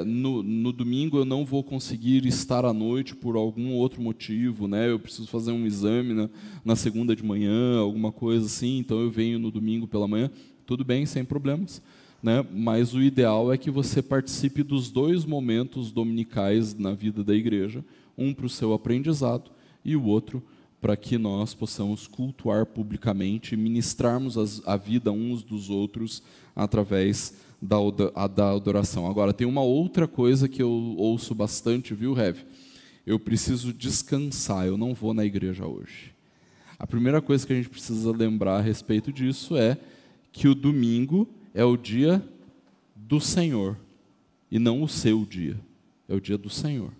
No domingo eu não vou conseguir estar à noite por algum outro motivo, né, eu preciso fazer um exame na segunda de manhã, alguma coisa assim, então eu venho no domingo pela manhã. Tudo bem, sem problemas. Né, mas o ideal é que você participe dos 2 momentos dominicais na vida da igreja, um para o seu aprendizado e o outro para que nós possamos cultuar publicamente e ministrarmos a vida uns dos outros através da adoração. Agora, tem uma outra coisa que eu ouço bastante, viu, Rev? Eu preciso descansar, eu não vou na igreja hoje. A primeira coisa que a gente precisa lembrar a respeito disso é que o domingo é o dia do Senhor e não o seu dia. É o dia do Senhor.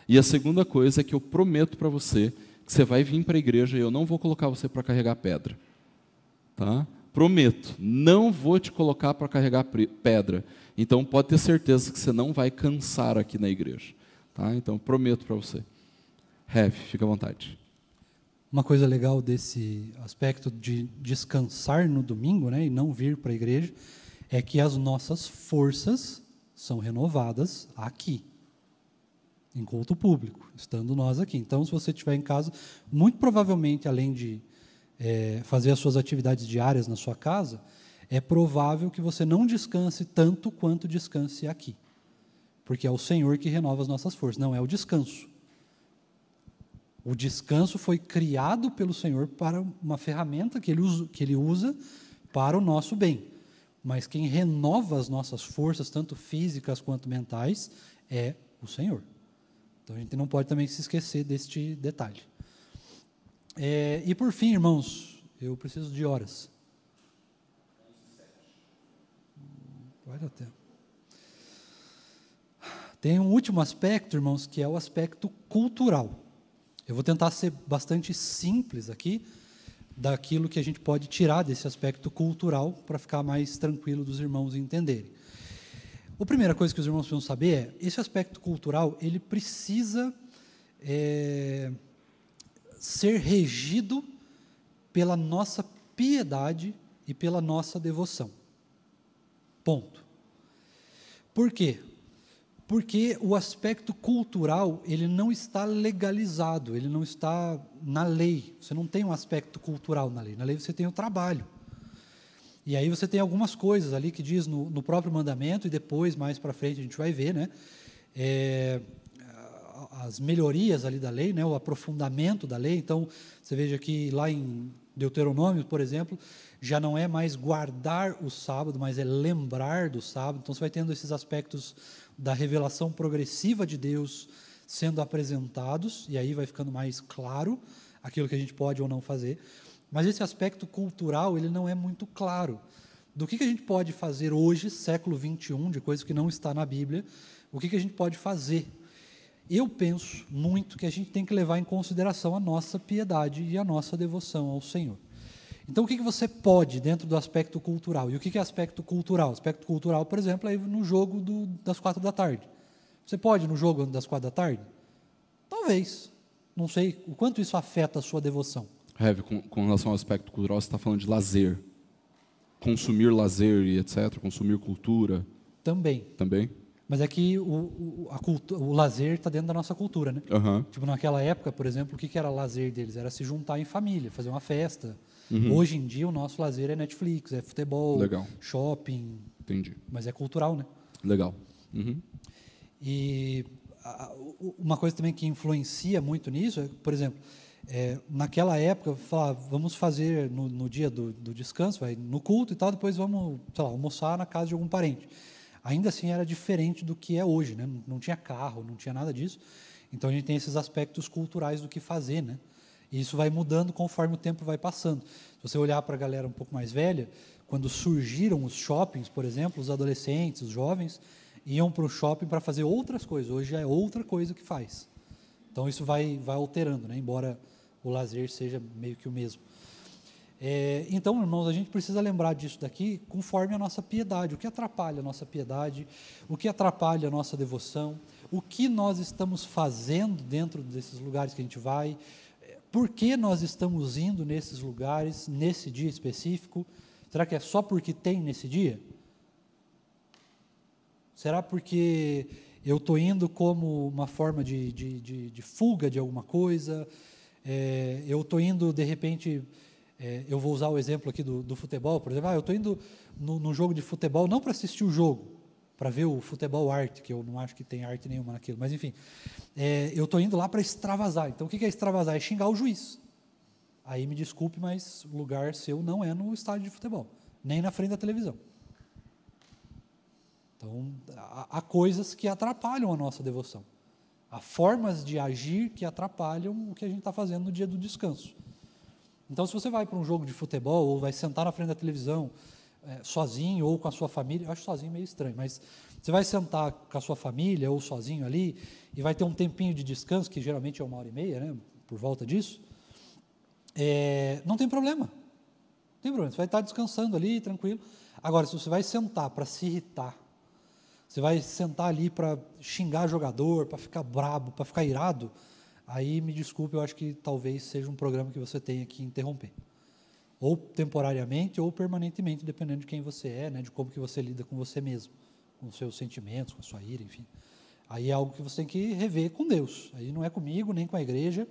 E a segunda coisa é que eu prometo para você que você vai vir para a igreja e eu não vou colocar você para carregar pedra. Tá? Prometo, não vou te colocar para carregar pedra. Então pode ter certeza que você não vai cansar aqui na igreja. Tá? Então prometo para você. Rev, fica à vontade.
Uma coisa legal desse aspecto de descansar no domingo, né, e não vir para a igreja, é que as nossas forças são renovadas aqui. Em culto público, estando nós aqui. Então, se você estiver em casa, muito provavelmente, além de fazer as suas atividades diárias na sua casa, é provável que você não descanse tanto quanto descanse aqui. Porque é o Senhor que renova as nossas forças, não é o descanso. O descanso foi criado pelo Senhor para uma ferramenta que Ele usa para o nosso bem. Mas quem renova as nossas forças, tanto físicas quanto mentais, é o Senhor. Então, a gente não pode também se esquecer deste detalhe. E por fim, irmãos, eu preciso de horas. Vai dar tempo. Tem um último aspecto, irmãos, que é o aspecto cultural. Eu vou tentar ser bastante simples aqui, daquilo que a gente pode tirar desse aspecto cultural, para ficar mais tranquilo dos irmãos entenderem. A primeira coisa que os irmãos precisam saber é, esse aspecto cultural, ele precisa ser regido pela nossa piedade e pela nossa devoção. Ponto. Por quê? Porque o aspecto cultural, ele não está legalizado, ele não está na lei. Você não tem um aspecto cultural na lei. Na lei você tem o trabalho. E aí você tem algumas coisas ali que diz no próprio mandamento, e depois, mais para frente, a gente vai ver, né? As melhorias ali da lei, né? O aprofundamento da lei. Então, você veja que lá em Deuteronômio, por exemplo, já não é mais guardar o sábado, mas é lembrar do sábado. Então, você vai tendo esses aspectos da revelação progressiva de Deus sendo apresentados, e aí vai ficando mais claro aquilo que a gente pode ou não fazer. Mas esse aspecto cultural, ele não é muito claro. Do que a gente pode fazer hoje, século XXI, de coisa que não está na Bíblia, o que a gente pode fazer? Eu penso muito que a gente tem que levar em consideração a nossa piedade e a nossa devoção ao Senhor. Então, o que você pode dentro do aspecto cultural? E o que é aspecto cultural? Aspecto cultural, por exemplo, é ir no jogo das 4 da tarde. Você pode ir no jogo das 4 da tarde? Talvez. Não sei o quanto isso afeta a sua devoção.
Heavy, com relação ao aspecto cultural, você está falando de lazer. Consumir lazer e etc., consumir cultura.
Também.
Também?
Mas é que o lazer está dentro da nossa cultura, né?
Uhum.
Tipo, naquela época, por exemplo, o que era lazer deles? Era se juntar em família, fazer uma festa.
Uhum.
Hoje em dia, o nosso lazer é Netflix, é futebol,
Legal.
shopping.
Entendi.
Mas é cultural, né?
Legal. Uhum.
E uma coisa também que influencia muito nisso é, por exemplo, naquela época, falava, vamos fazer no dia do descanso, vai no culto e tal, depois vamos, sei lá, almoçar na casa de algum parente. Ainda assim era diferente do que é hoje, né? Não tinha carro, não tinha nada disso. Então a gente tem esses aspectos culturais do que fazer, né? E isso vai mudando conforme o tempo vai passando. Se você olhar para a galera um pouco mais velha, quando surgiram os shoppings, por exemplo, os adolescentes, os jovens, iam para o shopping para fazer outras coisas. Hoje é outra coisa que faz. Então isso vai alterando, né? Embora o lazer seja meio que o mesmo. Então, irmãos, a gente precisa lembrar disso daqui conforme a nossa piedade. O que atrapalha a nossa piedade, o que atrapalha a nossa devoção, o que nós estamos fazendo dentro desses lugares que a gente vai, por que nós estamos indo nesses lugares, nesse dia específico. Será que é só porque tem nesse dia? Será porque eu estou indo como uma forma de fuga de alguma coisa? Eu estou indo, de repente... eu vou usar o exemplo aqui do futebol, por exemplo, eu estou indo no jogo de futebol não para assistir o jogo, para ver o futebol arte, que eu não acho que tem arte nenhuma naquilo, mas enfim, eu estou indo lá para extravasar. Então o que é extravasar? É xingar o juiz. Aí me desculpe, mas o lugar seu não é no estádio de futebol, nem na frente da televisão. Então há coisas que atrapalham a nossa devoção, há formas de agir que atrapalham o que a gente está fazendo no dia do descanso. Então, se você vai para um jogo de futebol ou vai sentar na frente da televisão sozinho ou com a sua família, eu acho sozinho meio estranho, mas você vai sentar com a sua família ou sozinho ali e vai ter um tempinho de descanso, que geralmente é 1h30, né, por volta disso, não tem problema. Não tem problema, você vai estar descansando ali, tranquilo. Agora, se você vai sentar para se irritar, você vai sentar ali para xingar jogador, para ficar brabo, para ficar irado, aí, me desculpe, eu acho que talvez seja um programa que você tenha que interromper. Ou temporariamente, ou permanentemente, dependendo de quem você é, né, de como que você lida com você mesmo, com os seus sentimentos, com a sua ira, enfim. Aí é algo que você tem que rever com Deus. Aí não é comigo, nem com a igreja,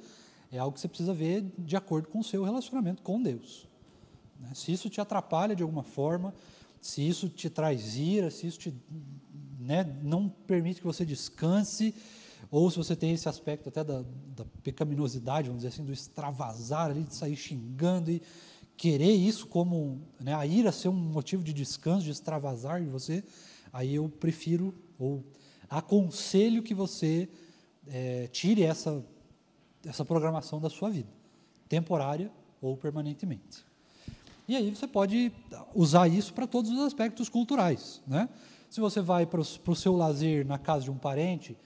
é algo que você precisa ver de acordo com o seu relacionamento com Deus. Né? Se isso te atrapalha de alguma forma, se isso te traz ira, se isso te, né, não permite que você descanse, ou se você tem esse aspecto até da pecaminosidade, vamos dizer assim, do extravasar ali, de sair xingando e querer isso como, né, a ira ser um motivo de descanso, de extravasar de você, aí eu prefiro, ou aconselho que você tire essa programação da sua vida, temporária ou permanentemente. E aí você pode usar isso para todos os aspectos culturais, né? Se você vai para o seu lazer na casa de um parente,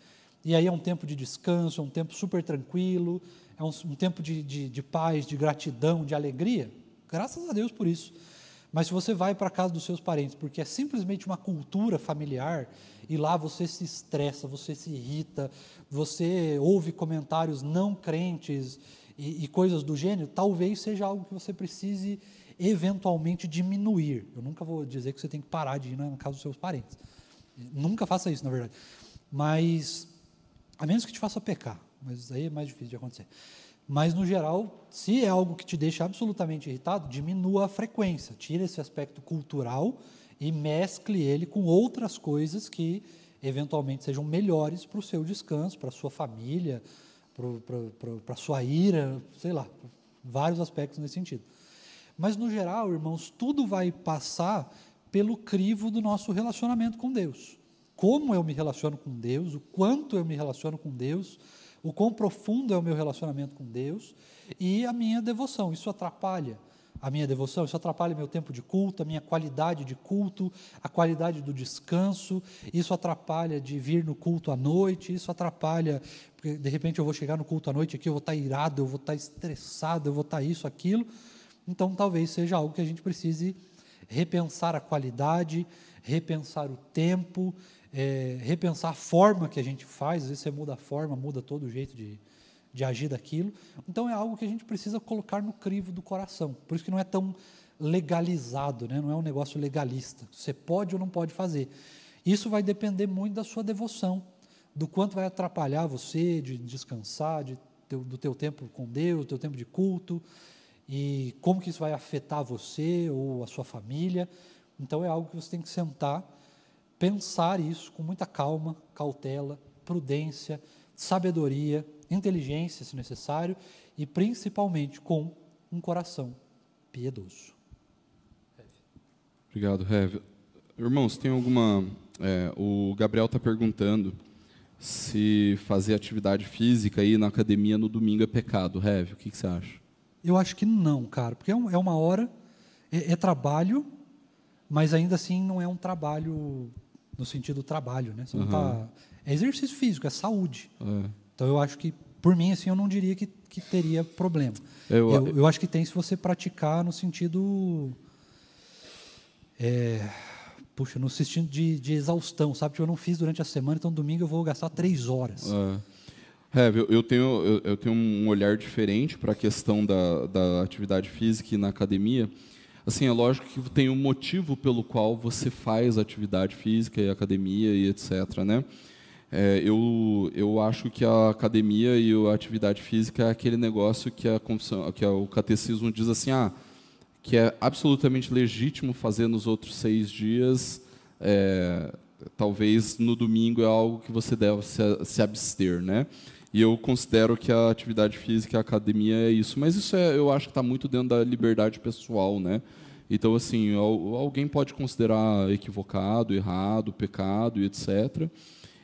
e aí é um tempo de descanso, é um tempo super tranquilo, é um tempo de paz, de gratidão, de alegria, graças a Deus por isso. Mas se você vai para a casa dos seus parentes, porque é simplesmente uma cultura familiar, e lá você se estressa, você se irrita, você ouve comentários não crentes e coisas do gênero, talvez seja algo que você precise eventualmente diminuir. Eu nunca vou dizer que você tem que parar de ir na casa dos seus parentes. Nunca faça isso, na verdade. Mas, a menos que te faça pecar, mas aí é mais difícil de acontecer. Mas, no geral, se é algo que te deixa absolutamente irritado, diminua a frequência, tire esse aspecto cultural e mescle ele com outras coisas que, eventualmente, sejam melhores para o seu descanso, para a sua família, para a sua ira, sei lá, vários aspectos nesse sentido. Mas, no geral, irmãos, tudo vai passar pelo crivo do nosso relacionamento com Deus. Como eu me relaciono com Deus, o quanto eu me relaciono com Deus, o quão profundo é o meu relacionamento com Deus e a minha devoção. Isso atrapalha a minha devoção, isso atrapalha meu tempo de culto, a minha qualidade de culto, a qualidade do descanso, isso atrapalha de vir no culto à noite, isso atrapalha, porque de repente eu vou chegar no culto à noite aqui, eu vou estar irado, eu vou estar estressado, eu vou estar isso, aquilo. Então talvez seja algo que a gente precise repensar a qualidade, repensar o tempo, repensar a forma que a gente faz. Às vezes você muda a forma, muda todo o jeito de agir daquilo. Então é algo que a gente precisa colocar no crivo do coração. Por isso que não é tão legalizado, né? Não é um negócio legalista. Você pode ou não pode fazer. Isso vai depender muito da sua devoção, do quanto vai atrapalhar você de descansar, do teu tempo com Deus, do teu tempo de culto, e como que isso vai afetar você ou a sua família. Então é algo que você tem que sentar, pensar isso com muita calma, cautela, prudência, sabedoria, inteligência, se necessário, e principalmente com um coração piedoso.
Obrigado, Rev. Irmãos, tem alguma... o Gabriel está perguntando se fazer atividade física aí na academia no domingo é pecado. Rev, o que você acha?
Eu acho que não, cara, porque é uma hora, é trabalho, mas ainda assim não é um trabalho no sentido trabalho, né? Você não tá, é exercício físico, é saúde. Então eu acho que, por mim, assim, eu não diria que teria problema. Eu acho que tem se você praticar no sentido... no sentido de exaustão, sabe? Tipo, eu não fiz durante a semana, então domingo eu vou gastar 3 horas.
Rev, eu tenho um olhar diferente para a questão da atividade física e na academia. Assim, é lógico que tem um motivo pelo qual você faz atividade física e academia e etc., né? Eu acho que a academia e a atividade física é aquele negócio que o catecismo diz assim, que é absolutamente legítimo fazer nos outros 6 dias, talvez no domingo é algo que você deve se abster, né? E eu considero que a atividade física e a academia é isso. Mas isso eu acho que está muito dentro da liberdade pessoal, né? Então, assim, alguém pode considerar equivocado, errado, pecado e etc.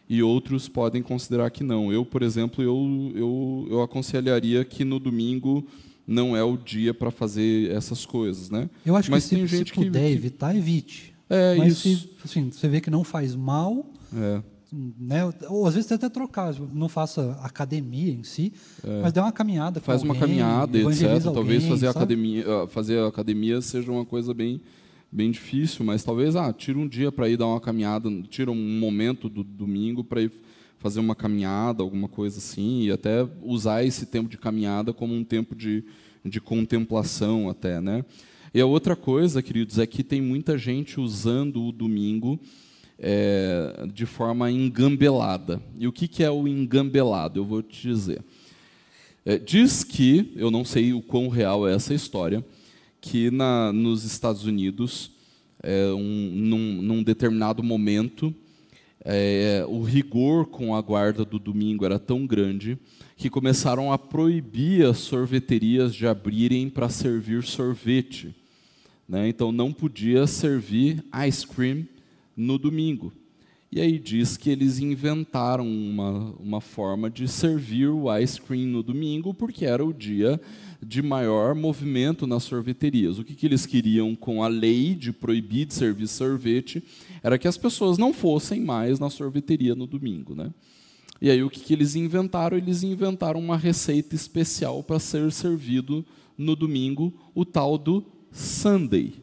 E outros podem considerar que não. Eu, por exemplo, eu aconselharia que no domingo não é o dia para fazer essas coisas, né?
Eu acho que se puder evitar, evite. Mas isso. Se você vê que não faz mal... né? Ou às vezes até trocar, não faça academia em si, mas dê uma caminhada com alguém,
uma caminhada, etc. Talvez fazer academia seja uma coisa bem difícil, mas talvez tira um dia para ir dar uma caminhada, tira um momento do domingo para ir fazer uma caminhada, alguma coisa assim, e até usar esse tempo de caminhada como um tempo de contemplação até, né? E a outra coisa, queridos, é que tem muita gente usando o domingo de forma engambelada. E o que é o engambelado? Eu vou te dizer. Diz que, eu não sei o quão real é essa história, que nos Estados Unidos, num determinado momento, o rigor com a guarda do domingo era tão grande que começaram a proibir as sorveterias de abrirem para servir sorvete, né? Então não podia servir ice cream no domingo. E aí diz que eles inventaram uma forma de servir o ice cream no domingo, porque era o dia de maior movimento nas sorveterias. O que eles queriam com a lei de proibir de servir sorvete era que as pessoas não fossem mais na sorveteria no domingo, né? E aí o que eles inventaram? Eles inventaram uma receita especial para ser servido no domingo, o tal do Sunday,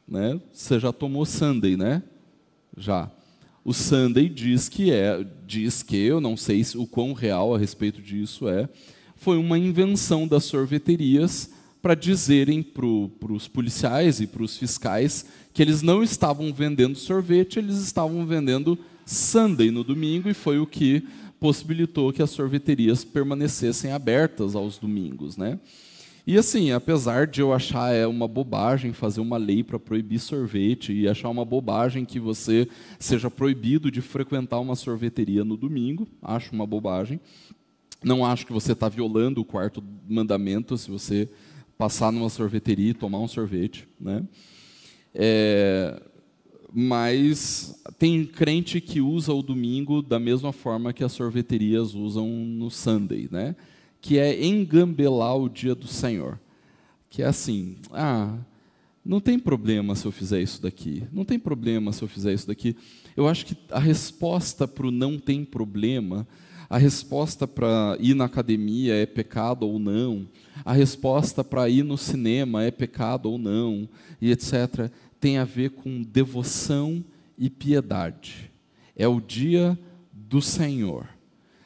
né? Você já tomou Sunday, né? Já. O Sunday diz que, eu não sei o quão real a respeito disso foi uma invenção das sorveterias para dizerem para os policiais e para os fiscais que eles não estavam vendendo sorvete, eles estavam vendendo Sunday no domingo, e foi o que possibilitou que as sorveterias permanecessem abertas aos domingos, né? E assim, apesar de eu achar uma bobagem fazer uma lei para proibir sorvete, e achar uma bobagem que você seja proibido de frequentar uma sorveteria no domingo, acho uma bobagem. Não acho que você está violando o quarto mandamento se você passar numa sorveteria e tomar um sorvete, né? Mas tem crente que usa o domingo da mesma forma que as sorveterias usam no Sunday, né? Que é engambelar o dia do Senhor. Que é assim, não tem problema se eu fizer isso daqui, não tem problema se eu fizer isso daqui. Eu acho que a resposta para o não tem problema, a resposta para ir na academia é pecado ou não, a resposta para ir no cinema é pecado ou não, e etc., tem a ver com devoção e piedade. É o dia do Senhor.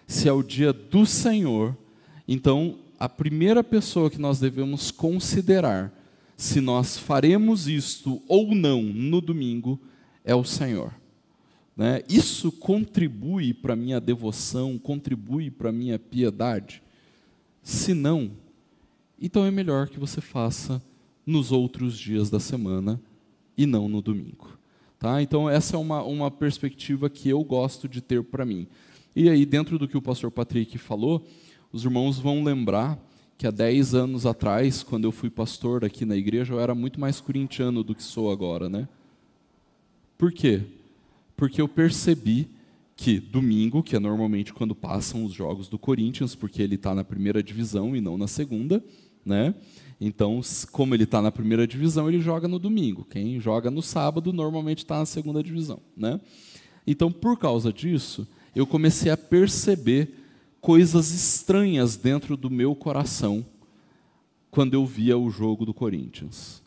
Se é o dia do Senhor, então a primeira pessoa que nós devemos considerar se nós faremos isto ou não no domingo é o Senhor, né? Isso contribui para a minha devoção, contribui para a minha piedade? Se não, então é melhor que você faça nos outros dias da semana e não no domingo, tá? Então essa é uma perspectiva que eu gosto de ter para mim. E aí, dentro do que o pastor Patrick falou, os irmãos vão lembrar que há 10 anos atrás, quando eu fui pastor aqui na igreja, eu era muito mais corintiano do que sou agora, né? Por quê? Porque eu percebi que domingo, que é normalmente quando passam os jogos do Corinthians, porque ele está na primeira divisão e não na segunda, né? Então, como ele está na primeira divisão, ele joga no domingo. Quem joga no sábado normalmente está na segunda divisão, né? Então, por causa disso, eu comecei a perceber coisas estranhas dentro do meu coração quando eu via o jogo do Corinthians.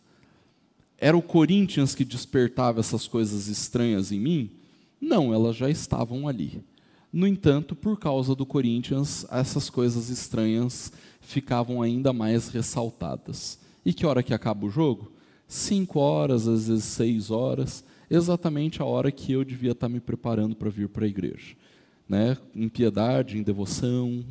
Era o Corinthians que despertava essas coisas estranhas em mim? Não, elas já estavam ali. No entanto, por causa do Corinthians, essas coisas estranhas ficavam ainda mais ressaltadas. E que hora que acaba o jogo? 5 horas, às vezes 6 horas, exatamente a hora que eu devia estar me preparando para vir para a igreja, né? Em piedade, em devoção,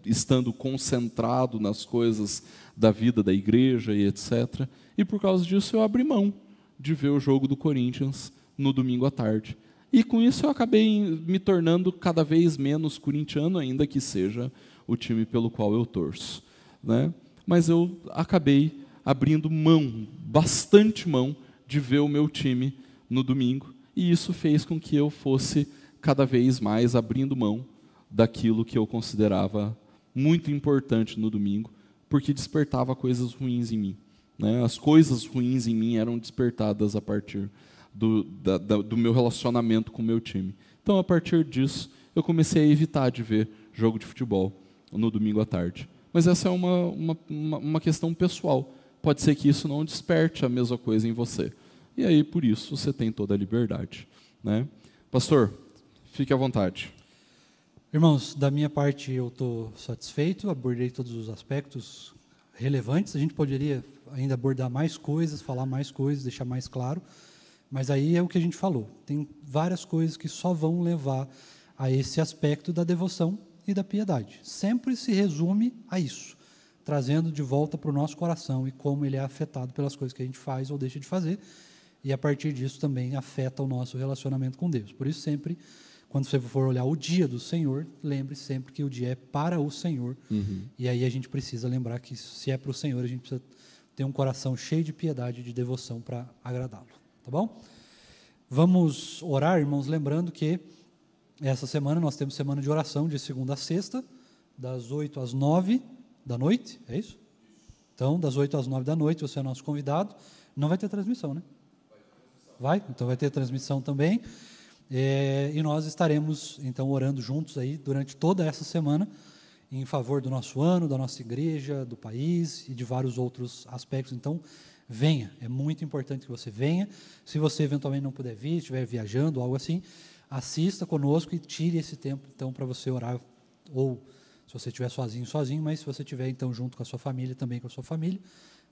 estando concentrado nas coisas da vida da igreja e etc. E por causa disso eu abri mão de ver o jogo do Corinthians no domingo à tarde. E com isso eu acabei me tornando cada vez menos corintiano, ainda que seja o time pelo qual eu torço, né? Mas eu acabei abrindo mão, bastante mão, de ver o meu time no domingo. E isso fez com que eu fosse cada vez mais abrindo mão daquilo que eu considerava muito importante no domingo, porque despertava coisas ruins em mim, né? As coisas ruins em mim eram despertadas a partir do meu relacionamento com o meu time. Então, a partir disso, eu comecei a evitar de ver jogo de futebol no domingo à tarde. Mas essa é uma questão pessoal. Pode ser que isso não desperte a mesma coisa em você. E aí, por isso, você tem toda a liberdade, né? Pastor, fique à vontade.
Irmãos, da minha parte eu estou satisfeito, abordei todos os aspectos relevantes. A gente poderia ainda abordar mais coisas, falar mais coisas, deixar mais claro, Mas aí é o que a gente falou, tem várias coisas que só vão levar a esse aspecto da devoção e da piedade. Sempre se resume a isso, trazendo de volta para o nosso coração e como ele é afetado pelas coisas que a gente faz ou deixa de fazer, e a partir disso também afeta o nosso relacionamento com Deus. Por isso sempre, quando você for olhar o dia do Senhor, lembre sempre que o dia é para o Senhor, e aí a gente precisa lembrar que se é para o Senhor, a gente precisa ter um coração cheio de piedade e de devoção para agradá-lo, tá bom? Vamos orar, irmãos, lembrando que essa semana nós temos semana de oração de segunda a sexta, das 8 às 9 da noite, é isso? Então, das 8 às 9 da noite, você é nosso convidado. Não vai ter transmissão, né? Vai? Então vai ter transmissão também. E nós estaremos, então, orando juntos aí durante toda essa semana em favor do nosso ano, da nossa igreja, do país e de vários outros aspectos. Então, venha. É muito importante que você venha. Se você eventualmente não puder vir, estiver viajando ou algo assim, assista conosco e tire esse tempo, então, para você orar, ou se você estiver sozinho, mas se você estiver, então, junto com a sua família, também com a sua família,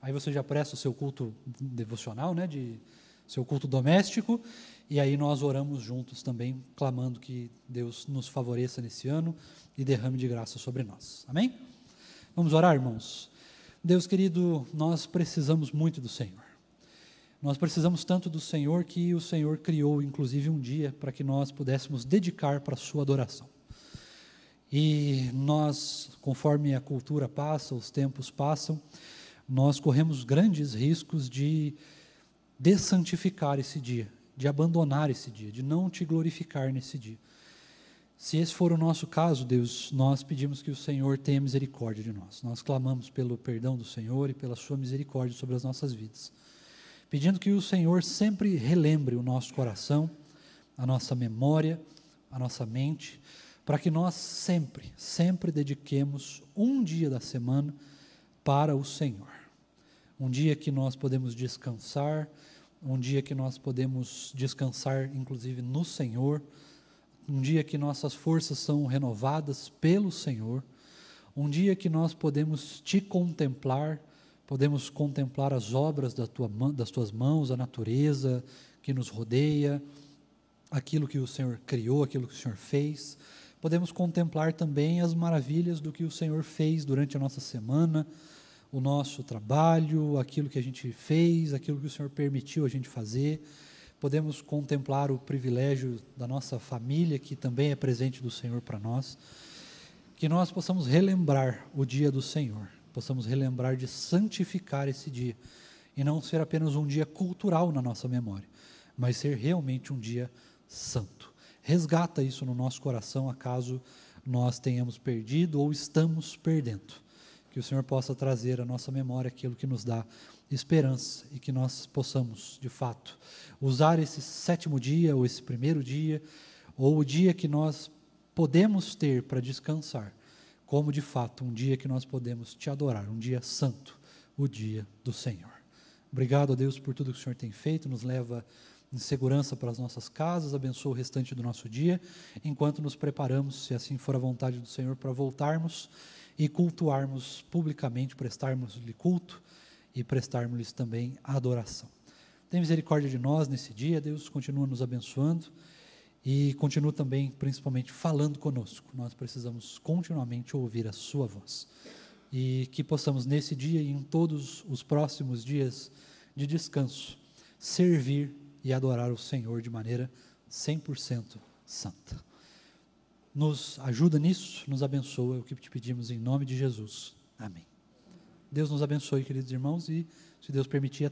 aí você já presta o seu culto devocional, né, seu culto doméstico, e aí nós oramos juntos também, clamando que Deus nos favoreça nesse ano e derrame de graça sobre nós. Amém? Vamos orar, irmãos? Deus querido, nós precisamos muito do Senhor. Nós precisamos tanto do Senhor que o Senhor criou, inclusive, um dia para que nós pudéssemos dedicar para a sua adoração. E nós, conforme a cultura passa, os tempos passam, nós corremos grandes riscos de dessantificar esse dia, de abandonar esse dia, de não te glorificar nesse dia. Se esse for o nosso caso, Deus, nós pedimos que o Senhor tenha misericórdia de nós. Nós clamamos pelo perdão do Senhor e pela sua misericórdia sobre as nossas vidas, pedindo que o Senhor sempre relembre o nosso coração, a nossa memória, a nossa mente, para que nós sempre dediquemos um dia da semana para o Senhor. Um dia que nós podemos descansar, um dia que nós podemos descansar, inclusive, no Senhor, um dia que nossas forças são renovadas pelo Senhor, um dia que nós podemos te contemplar, podemos contemplar as obras das tuas mãos, a natureza que nos rodeia, aquilo que o Senhor criou, aquilo que o Senhor fez. Podemos contemplar também as maravilhas do que o Senhor fez durante a nossa semana, o nosso trabalho, aquilo que a gente fez, aquilo que o Senhor permitiu a gente fazer. Podemos contemplar o privilégio da nossa família, que também é presente do Senhor para nós. Que nós possamos relembrar o dia do Senhor, possamos relembrar de santificar esse dia, e não ser apenas um dia cultural na nossa memória, mas ser realmente um dia santo. Resgata isso no nosso coração, acaso nós tenhamos perdido ou estamos perdendo. Que o Senhor possa trazer à nossa memória aquilo que nos dá esperança e que nós possamos, de fato, usar esse sétimo dia, ou esse primeiro dia, ou o dia que nós podemos ter para descansar, como de fato um dia que nós podemos te adorar, um dia santo, o dia do Senhor. Obrigado a Deus por tudo que o Senhor tem feito, nos leva em segurança para as nossas casas, abençoa o restante do nosso dia, enquanto nos preparamos, se assim for a vontade do Senhor, para voltarmos e cultuarmos publicamente, prestarmos-lhe culto e prestarmos-lhes também a adoração. Tem misericórdia de nós nesse dia, Deus continua nos abençoando e continua também, principalmente, falando conosco. Nós precisamos continuamente ouvir a sua voz. E que possamos nesse dia e em todos os próximos dias de descanso, servir e adorar o Senhor de maneira 100% santa. Nos ajuda nisso, nos abençoa, é o que te pedimos em nome de Jesus. Amém. Deus nos abençoe, queridos irmãos, e se Deus permitir,